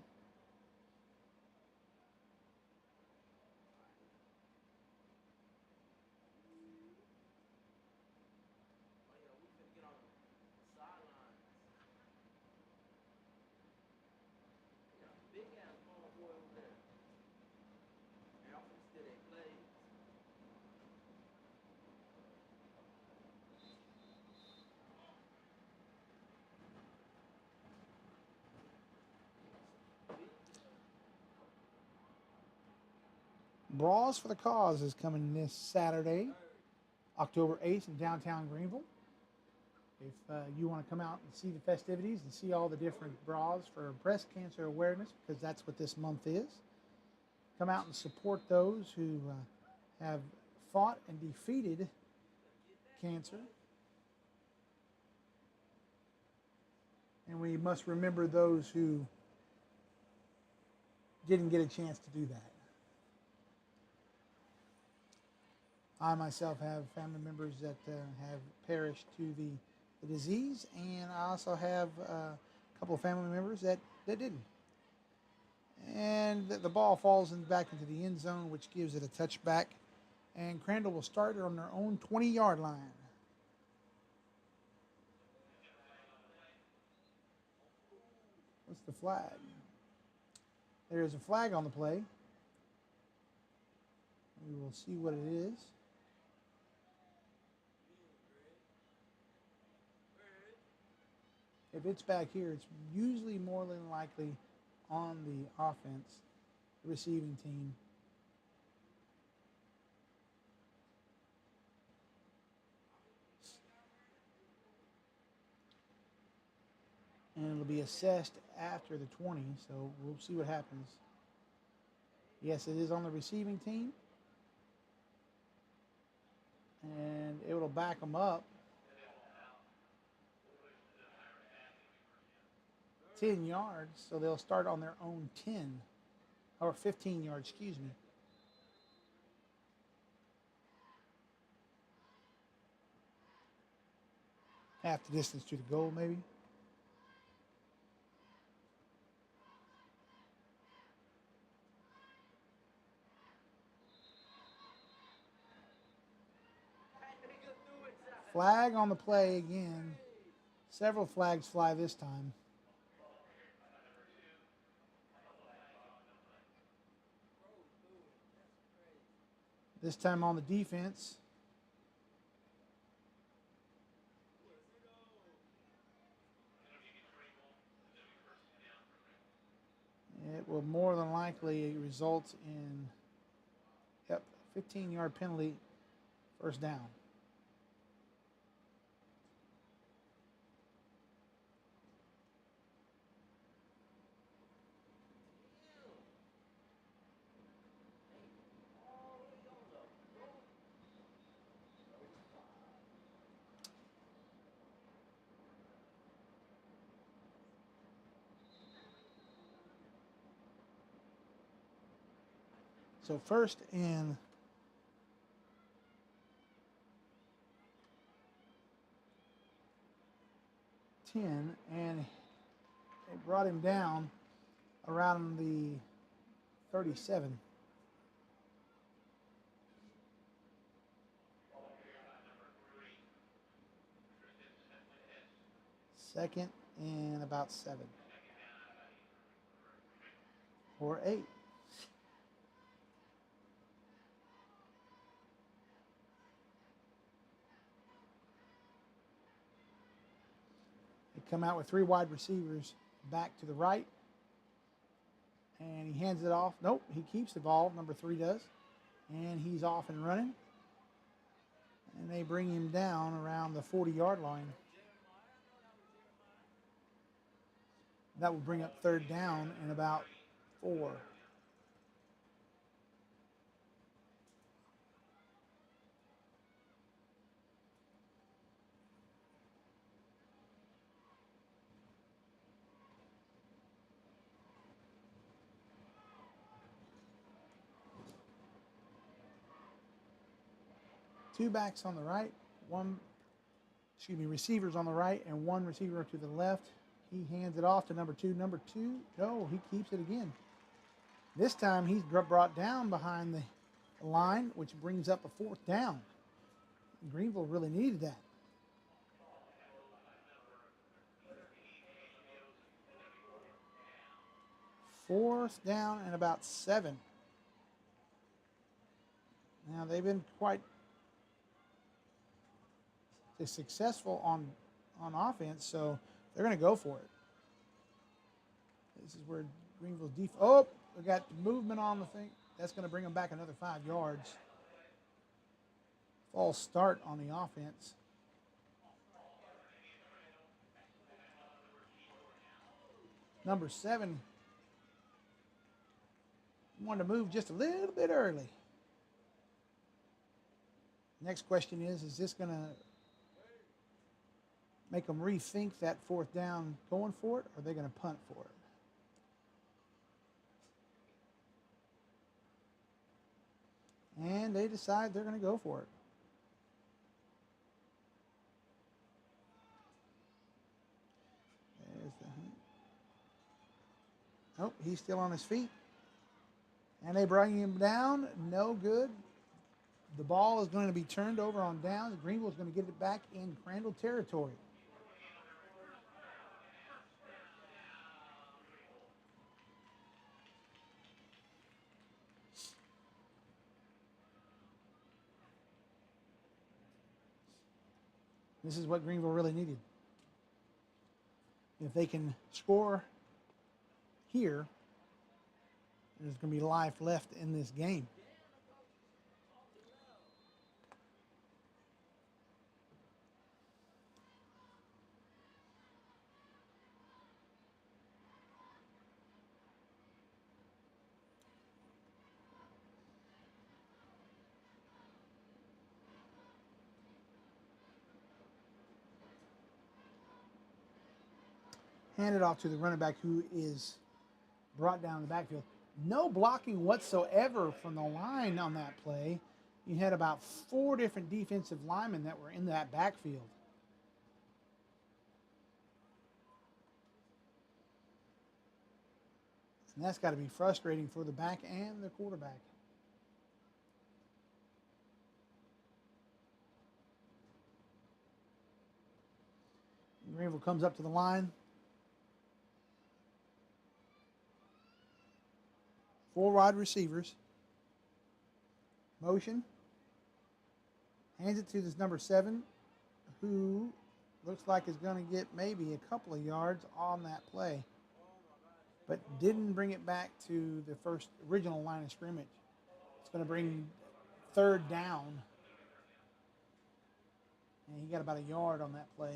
Brawls for the Cause is coming this Saturday, October 8th in downtown Greenville. If you want to come out and see the festivities and see all the different bras for breast cancer awareness, because that's what this month is, come out and support those who have fought and defeated cancer. And we must remember those who didn't get a chance to do that. I myself have family members that have perished to the disease, and I also have a couple of family members that didn't. And the ball falls back into the end zone, which gives it a touchback, and Crandall will start on their own 20-yard line. What's the flag? There's a flag on the play. We will see what it is. If it's back here, it's usually more than likely on the offense, the receiving team. And it'll be assessed after the 20, so we'll see what happens. Yes, it is on the receiving team. And it will back them up 10 yards, so they'll start on their own 10, or 15 yards, excuse me. Half the distance to the goal, maybe. Flag on the play again. Several flags fly this time. This time on the defense. It will more than likely result in, 15-yard penalty, first down. So first and 10, and it brought him down around the 37. Second and about 7. Or 8. Come out with 3 wide receivers back to the right, and he hands it off. Nope, he keeps the ball. Number 3 does, and he's off and running. And they bring him down around the 40-yard line. That will bring up third down and about 4. Two backs on the right, receivers on the right and one receiver to the left. He hands it off to number 2. Number 2, no, he keeps it again. This time he's brought down behind the line, which brings up a 4th down. Greenville really needed that. 4th down and about 7. Now they've been quite successful on offense, so they're going to go for it. This is where Greenville's defense. Oh, we got movement on the thing. That's going to bring them back another 5 yards. False start on the offense. Number 7 wanted to move just a little bit early. Next question is this going to make them rethink that 4th down going for it, or are they going to punt for it? And they decide they're going to go for it. There's the nope, he's still on his feet. And they bring him down. No good. The ball is going to be turned over on downs. Greenville is going to get it back in Crandall territory. This is what Greenville really needed. If they can score here, there's going to be life left in this game. Handed off to the running back, who is brought down the backfield. No blocking whatsoever from the line on that play. You had about 4 different defensive linemen that were in that backfield. And that's got to be frustrating for the back and the quarterback. Greenville comes up to the line. 4 wide receivers. Motion. Hands it to this number 7, who looks like is going to get maybe a couple of yards on that play, but didn't bring it back to the original line of scrimmage. It's going to bring 3rd down. And he got about a yard on that play.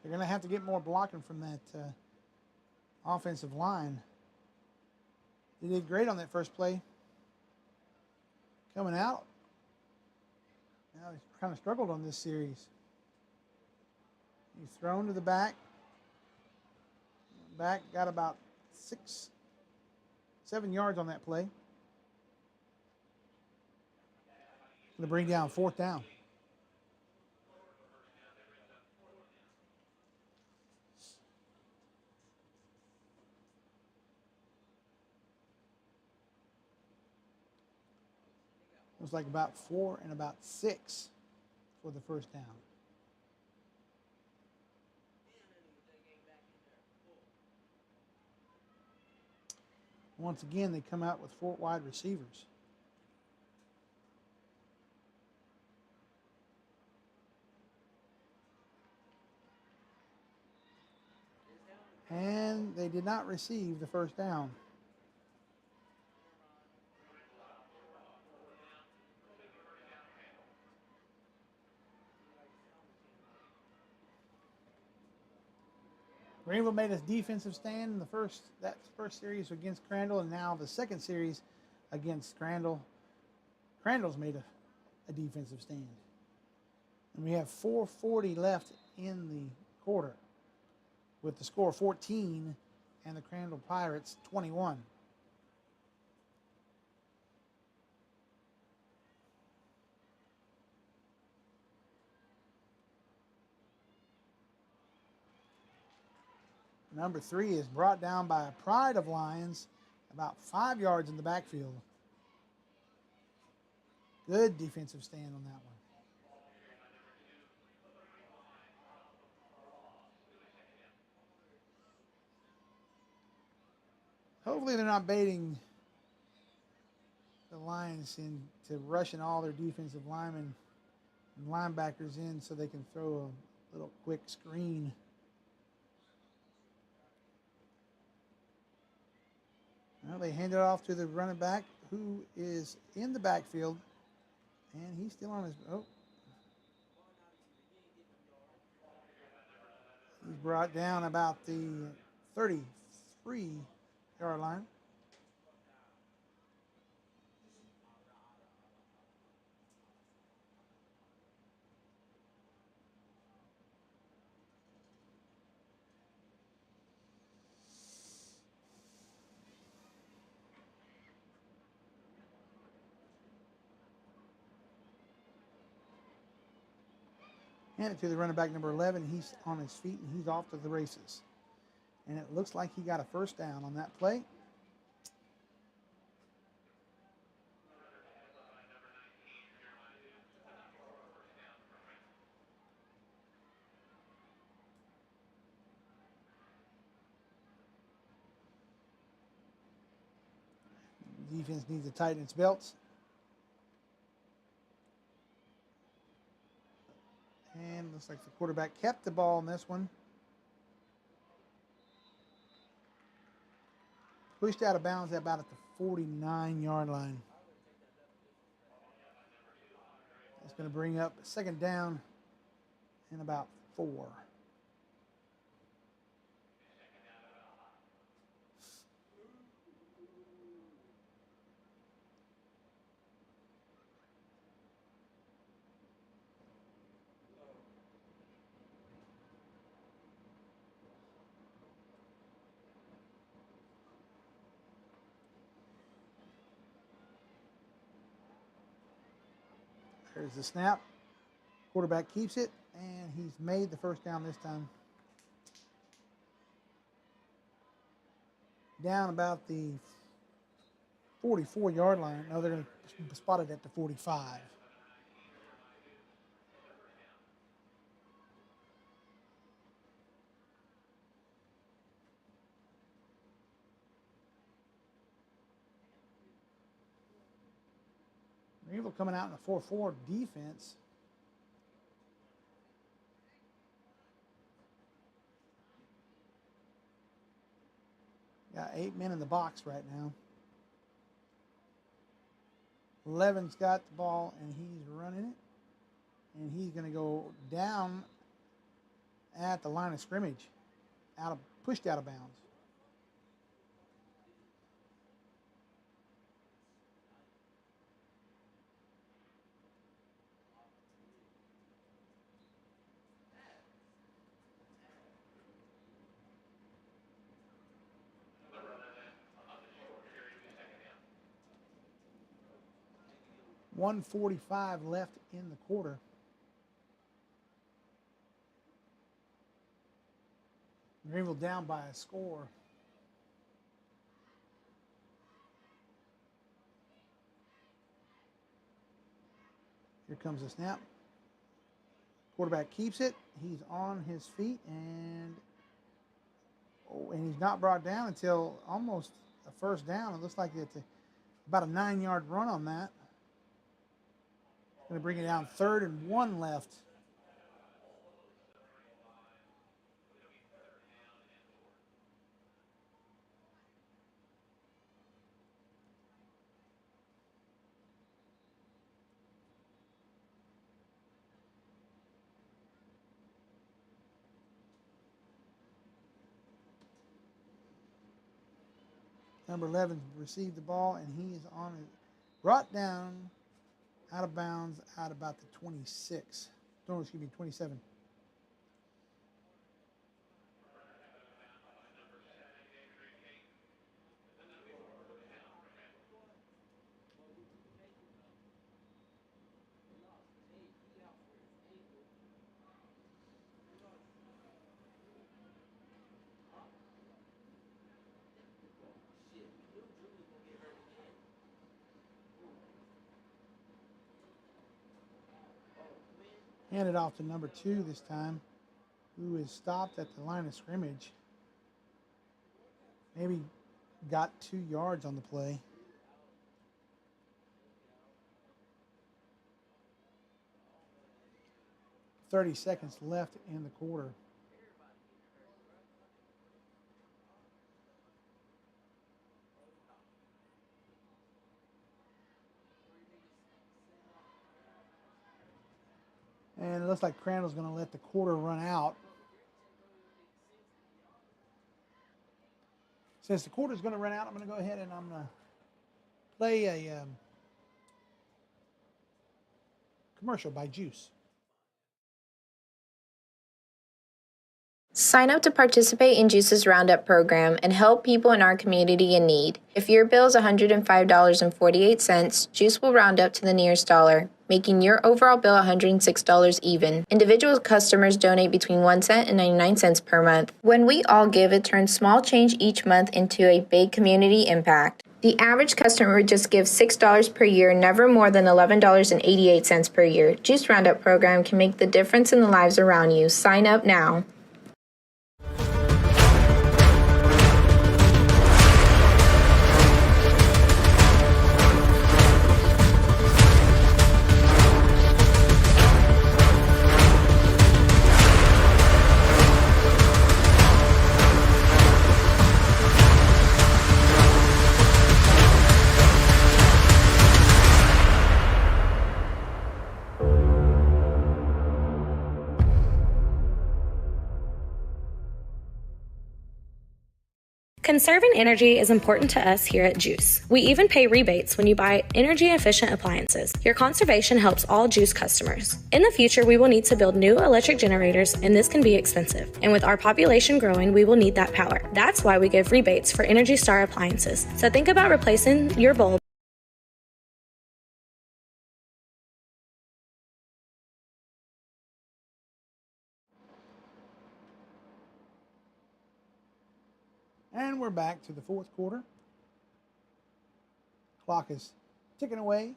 They're going to have to get more blocking from that offensive line. They did great on that first play. Coming out. Now he's kind of struggled on this series. He's thrown to the back. Back got about 6-7 yards on that play. Going to bring down 4th down. It was like about 4 and about 6 for the first down. Once again, they come out with 4 wide receivers. And they did not receive the first down. Greenville made a defensive stand in that first series against Crandall, and now the second series against Crandall. Crandall's made a defensive stand. And we have 4:40 left in the quarter, with the score 14 and the Crandall Pirates 21. Number 3 is brought down by a Pride of Lions, about 5 yards in the backfield. Good defensive stand on that one. Hopefully they're not baiting the Lions into rushing all their defensive linemen and linebackers in so they can throw a little quick screen. Well, they hand it off to the running back, who is in the backfield, and he's still on his. Oh, he's brought down about the 33-yard line. Hand it to the running back, number 11. He's on his feet, and he's off to the races. And it looks like he got a first down on that play. Defense needs to tighten its belts. And looks like the quarterback kept the ball in this one. Pushed out of bounds about at the 49-yard line. It's going to bring up a second down in about 4. There's the snap. Quarterback keeps it, and he's made the first down this time. Down about the 44-yard line. No, they're going to spot it at the 45. Greenville coming out in a 4-4 defense. Got 8 men in the box right now. 11's got the ball, and he's running it. And he's going to go down at the line of scrimmage, pushed out of bounds. .145 left in the quarter. Greenville down by a score. Here comes the snap. Quarterback keeps it. He's on his feet, and he's not brought down until almost a first down. It looks like it's about a 9-yard run on that. Going to bring it down 3rd and 1 left. Number 11 received the ball, and he is on it. Brought down, out of bounds, at about the 26. No, excuse me, 27. Handed off to number 2 this time, who is stopped at the line of scrimmage. Maybe got 2 yards on the play. .30 seconds left in the quarter. And it looks like Crandall's going to let the quarter run out. Since the quarter's going to run out, I'm going to go ahead and I'm going to play a commercial by GEUS. Sign up to participate in GEUS's Roundup program and help people in our community in need. If your bill is $105.48, GEUS will round up to the nearest dollar, making your overall bill $106 even. Individual customers donate between 1 cent and 99 cents per month. When we all give, it turns small change each month into a big community impact. The average customer would just give $6 per year, never more than $11.88 per year. GEUS Roundup program can make the difference in the lives around you. Sign up now. Conserving energy is important to us here at GEUS. We even pay rebates when you buy energy-efficient appliances. Your conservation helps all GEUS customers. In the future, we will need to build new electric generators, and this can be expensive. And with our population growing, we will need that power. That's why we give rebates for Energy Star appliances. So think about replacing your bulb. And we're back to the fourth quarter. Clock is ticking away.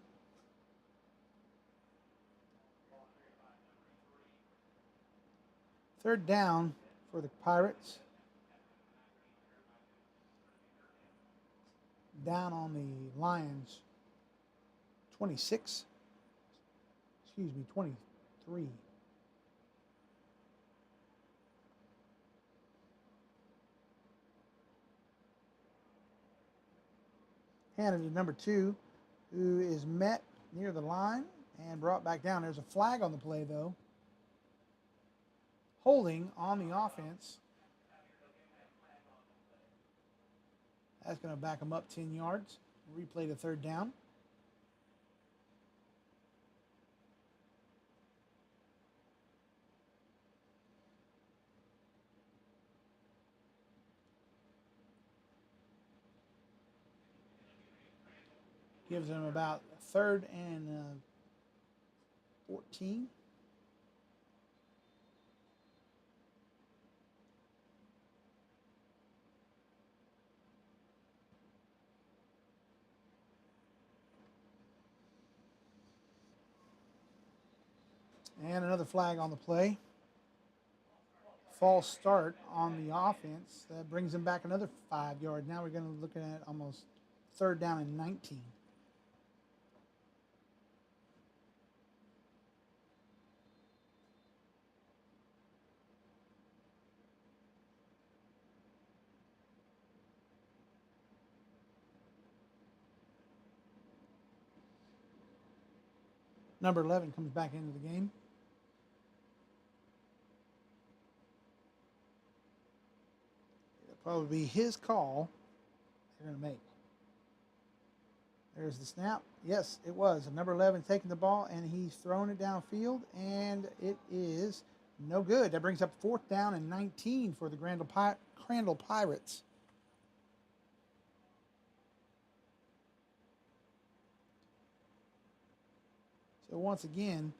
Third down for the Pirates. Down on the Lions. 23. Handed to number 2, who is met near the line and brought back down. There's a flag on the play, though. Holding on the offense. That's going to back them up 10 yards. Replay the third down. Gives them about 3rd and 14. And another flag on the play. False start on the offense. That brings them back another 5 yards. Now we're going to look at almost 3rd down and 19. Number 11 comes back into the game. It'll probably be his call. they're going to make. There's the snap. Yes, it was. Number 11 taking the ball, and he's throwing it downfield, and it is no good. That brings up 4th down and 19 for the Crandall Pirates. So once again,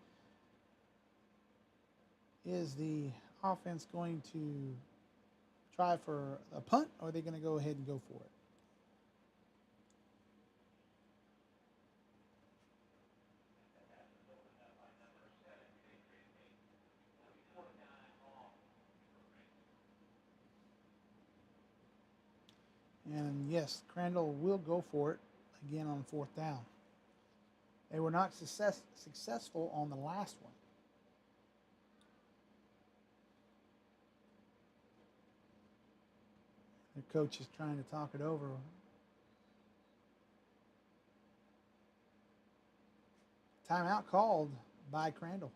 is the offense going to try for a punt, or are they going to go ahead and go for it? And yes, Crandall will go for it again on 4th down. They were not successful on the last one. The coach is trying to talk it over. Timeout called by Crandall.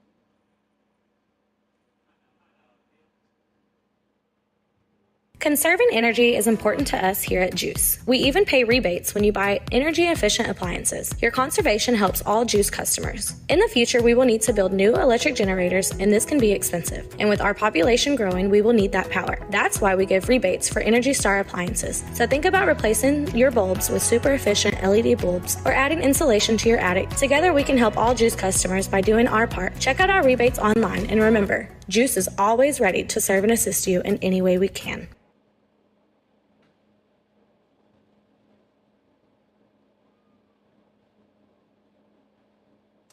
Conserving energy is important to us here at GEUS. We even pay rebates when you buy energy-efficient appliances. Your conservation helps all GEUS customers. In the future, we will need to build new electric generators, and this can be expensive. And with our population growing, we will need that power. That's why we give rebates for Energy Star appliances. So think about replacing your bulbs with super efficient LED bulbs or adding insulation to your attic. Together, we can help all GEUS customers by doing our part. Check out our rebates online, and remember, GEUS is always ready to serve and assist you in any way we can.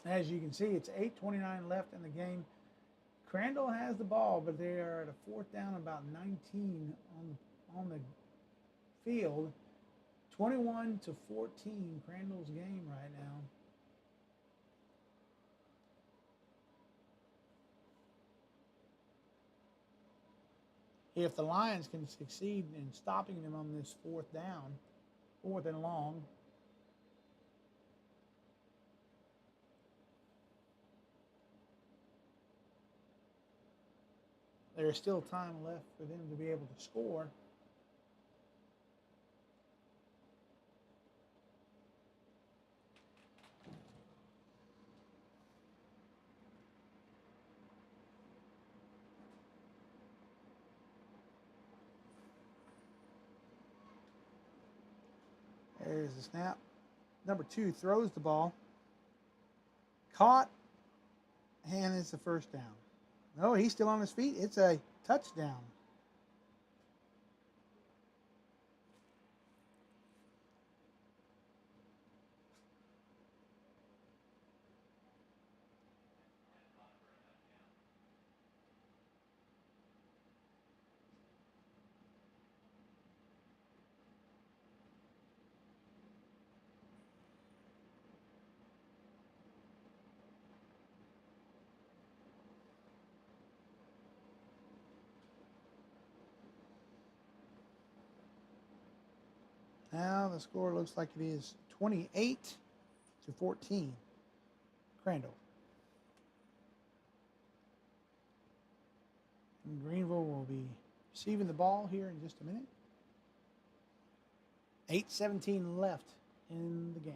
As you can see, it's 8:29 left in the game. Crandall has the ball, but they are at a 4th down, about 19 on the field. 21-14, Crandall's game right now. If the Lions can succeed in stopping them on this 4th down, 4th and long, there's still time left for them to be able to score. There's the snap. Number 2 throws the ball. Caught, and it's the 1st down. No, he's still on his feet. It's a touchdown. Now the score looks like it is 28-14, Crandall. And Greenville will be receiving the ball here in just a minute. 8:17 left in the game.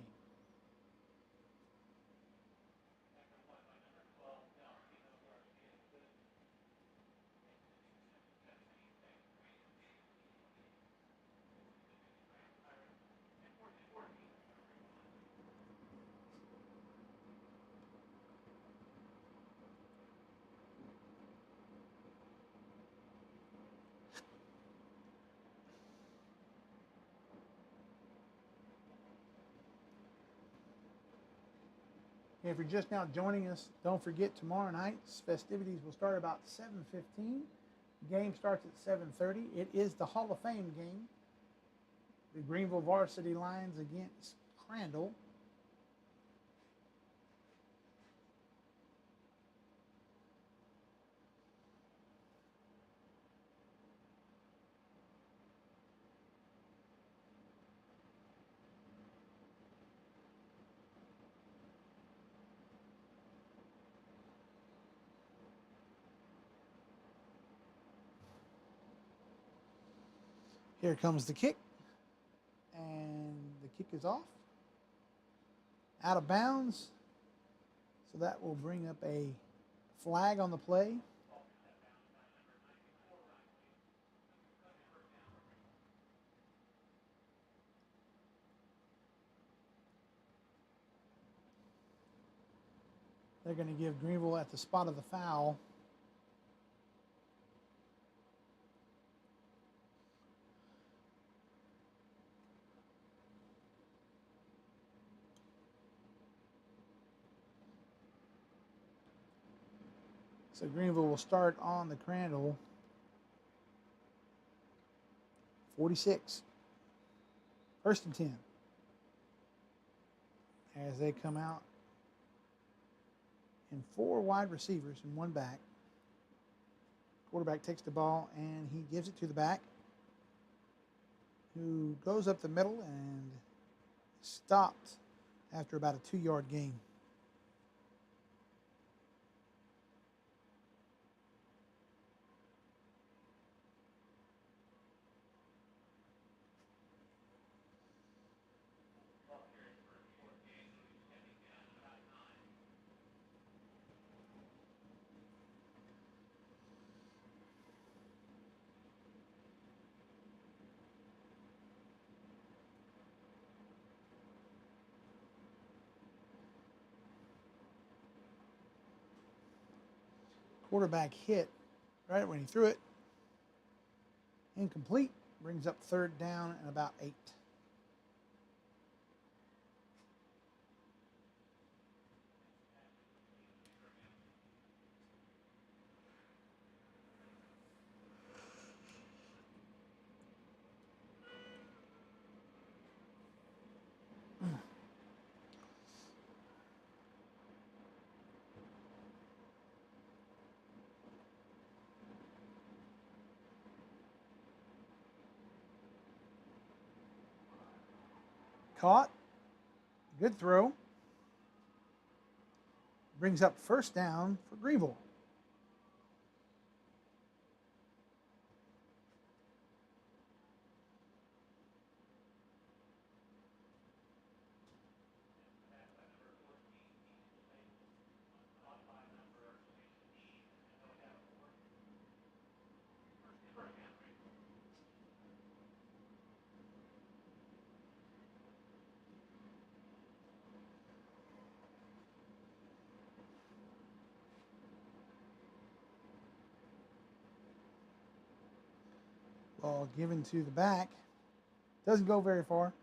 If you're just now joining us, don't forget tomorrow night's festivities will start about 7:15. The game starts at 7:30. It is the Hall of Fame game. The Greenville Varsity Lions against Crandall. Here comes the kick, kick is off. Out of bounds. So that will bring up a flag on the play. They're going to give Greenville at the spot of the foul. So Greenville will start on the Crandall. 46. First and 10. As they come out in 4 wide receivers and 1 back. Quarterback takes the ball and he gives it to the back, who goes up the middle and stopped after about a 2-yard gain. Quarterback hit right when he threw it. Incomplete. Brings up 3rd down and about 8. Caught. Good throw. Brings up 1st down for Greenville. Ball given to the back. Doesn't go very far.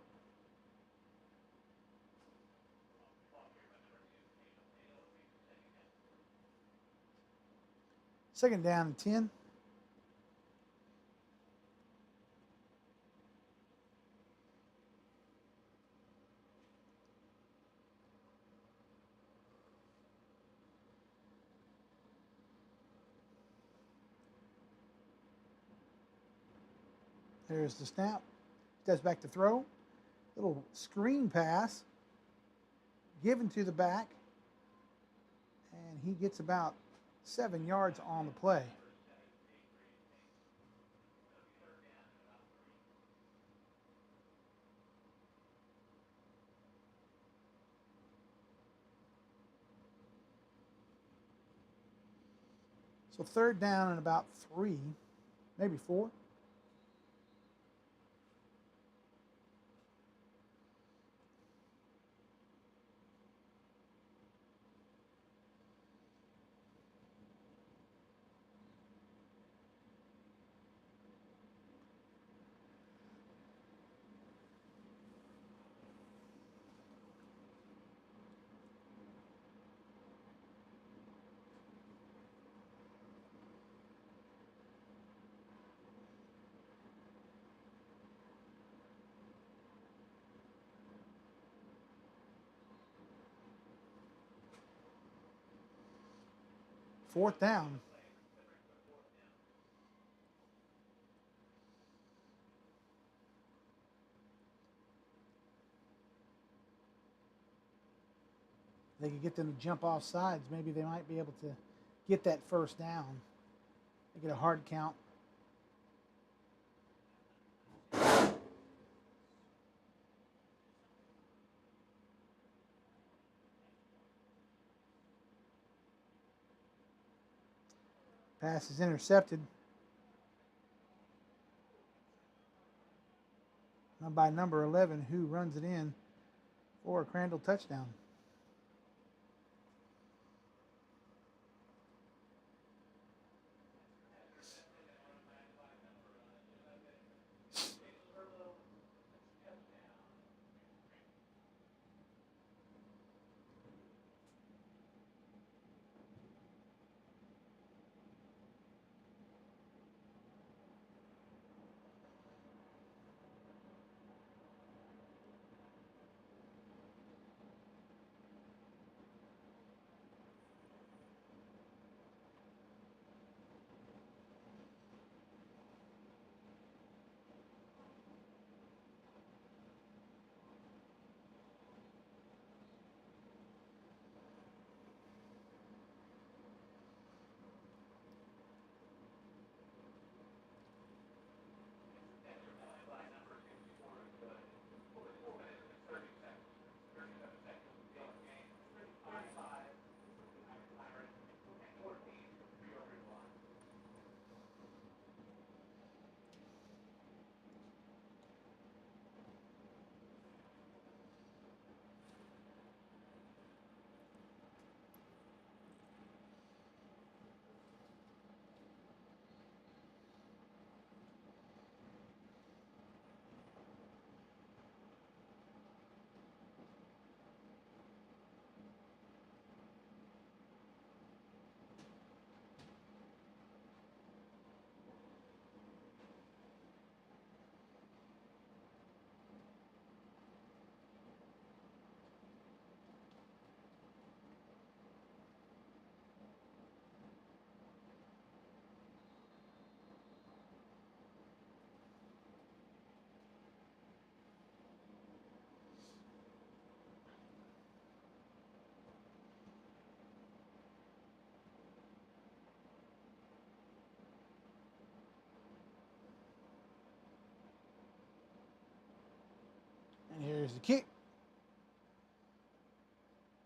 Second down and 10. There's the snap. Steps back to throw. Little screen pass given to the back. And he gets about 7 yards on the play. So 3rd down and about 3, maybe 4. Fourth down. They could get them to jump off sides. Maybe they might be able to get that 1st down. They get a hard count. Pass is intercepted. By number 11, who runs it in for a Crandall touchdown. And here's the kick.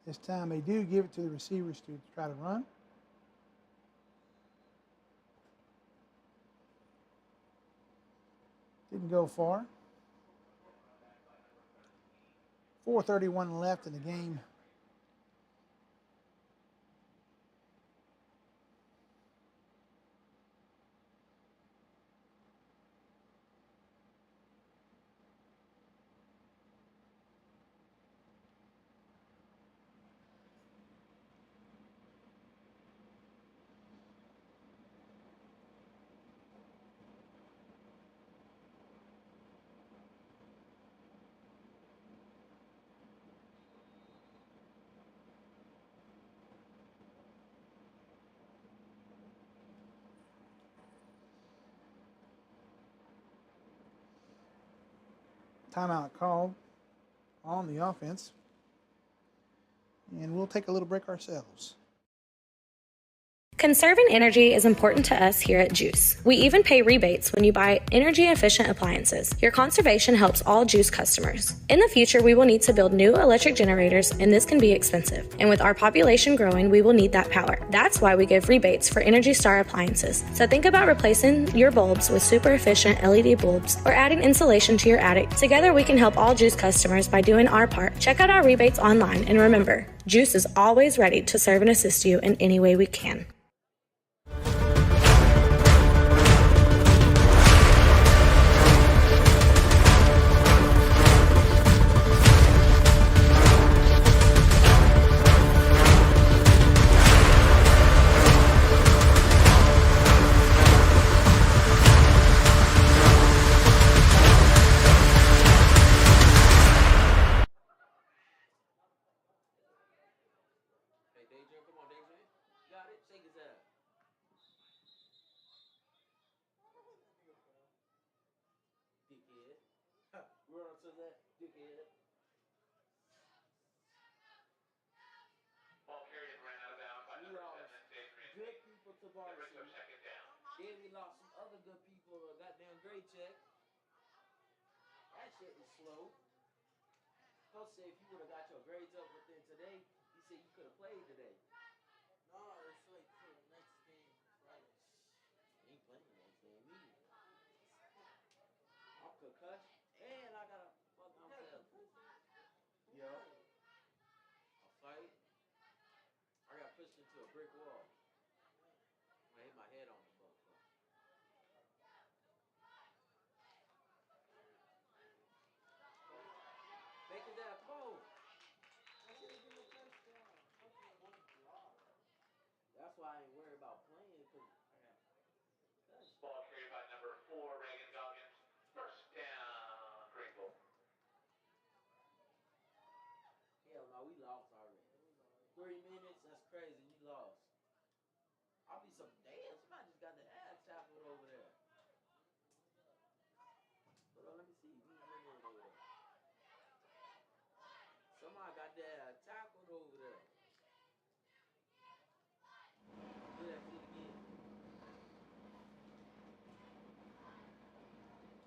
This time they do give it to the receivers to try to run. Didn't go far. 4:31 left in the game. Timeout called on the offense. And we'll take a little break ourselves. Conserving energy is important to us here at GEUS. We even pay rebates when you buy energy-efficient appliances. Your conservation helps all GEUS customers. In the future, we will need to build new electric generators, and this can be expensive. And with our population growing, we will need that power. That's why we give rebates for Energy Star appliances. So think about replacing your bulbs with super efficient LED bulbs or adding insulation to your attic. Together, we can help all GEUS customers by doing our part. Check out our rebates online, and remember, GEUS is always ready to serve and assist you in any way we can. Ball carried and ran out of bounds by number 7, Good people to Varsity. Brings up second down. Then we lost some other good people to goddamn grade check. That shit is slow. Coach said if you would have got your grades up within today, he said you could have played today. No, it's like for the next game, Fridays. concussion, and I got a fucking failure. Yo, a fight. I got pushed into a brick wall. I hit my head on the motherfucker. Make it that throw. That's why I ain't worried about playing, because I got concussion. Ball carried by number 4, Reagan Goggins. First down, Greenville. Hell no, we lost already. 3 minutes, that's crazy, we lost. I'll be some damn, somebody just got the ass tackled over there. Hold on, let me see. Over there. Somebody got their ass tackled over there. Do that shit again.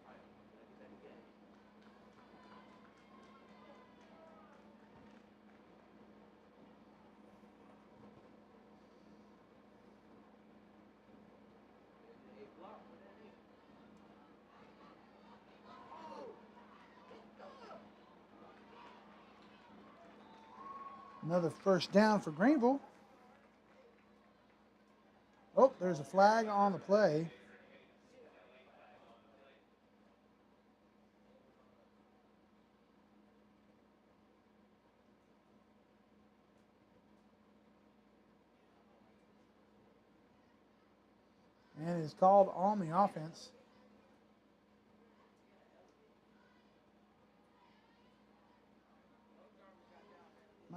Alright, let me get that again. Hey, block for that nigga. Another first down for Greenville. Oh, there's a flag on the play. And it's called on the offense.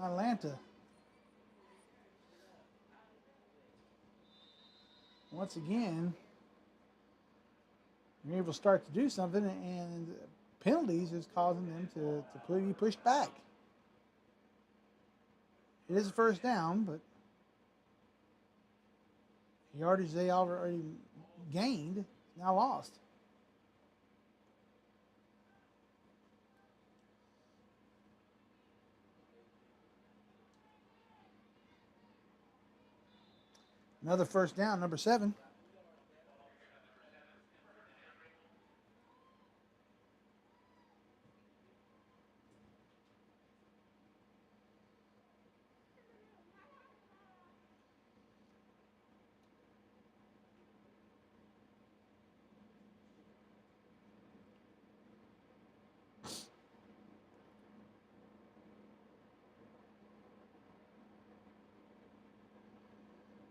Atlanta. Once again, you're able to start to do something, and penalties is causing them to be pushed back. It is a first down, but the yardage they already gained now lost. Another first down, number 7.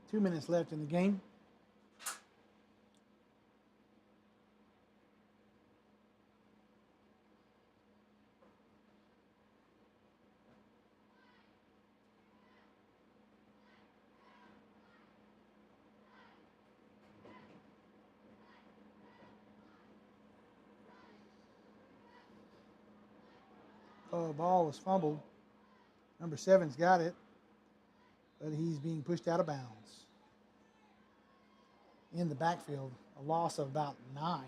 Two minutes left in the game. Oh, ball was fumbled. Number 7's got it, but he's being pushed out of bounds. In the backfield, a loss of about 9.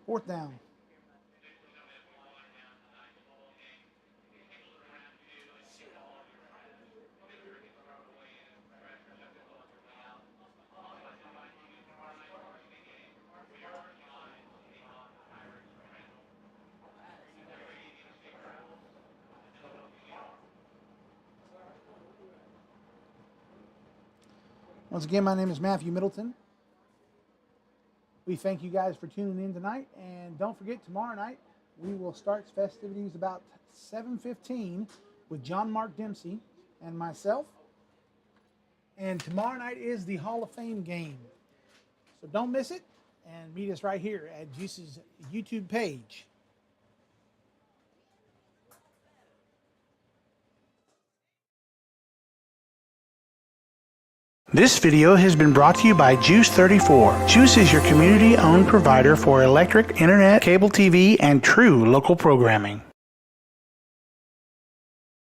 Fourth down. Once again, my name is Matthew Middleton. We thank you guys for tuning in tonight, and don't forget tomorrow night we will start festivities about 7:15 with John Mark Dempsey and myself. And tomorrow night is the Hall of Fame game. So don't miss it, and meet us right here at GEUS's YouTube page. This video has been brought to you by GEUS 34. GEUS is your community-owned provider for electric, internet, cable TV, and true local programming.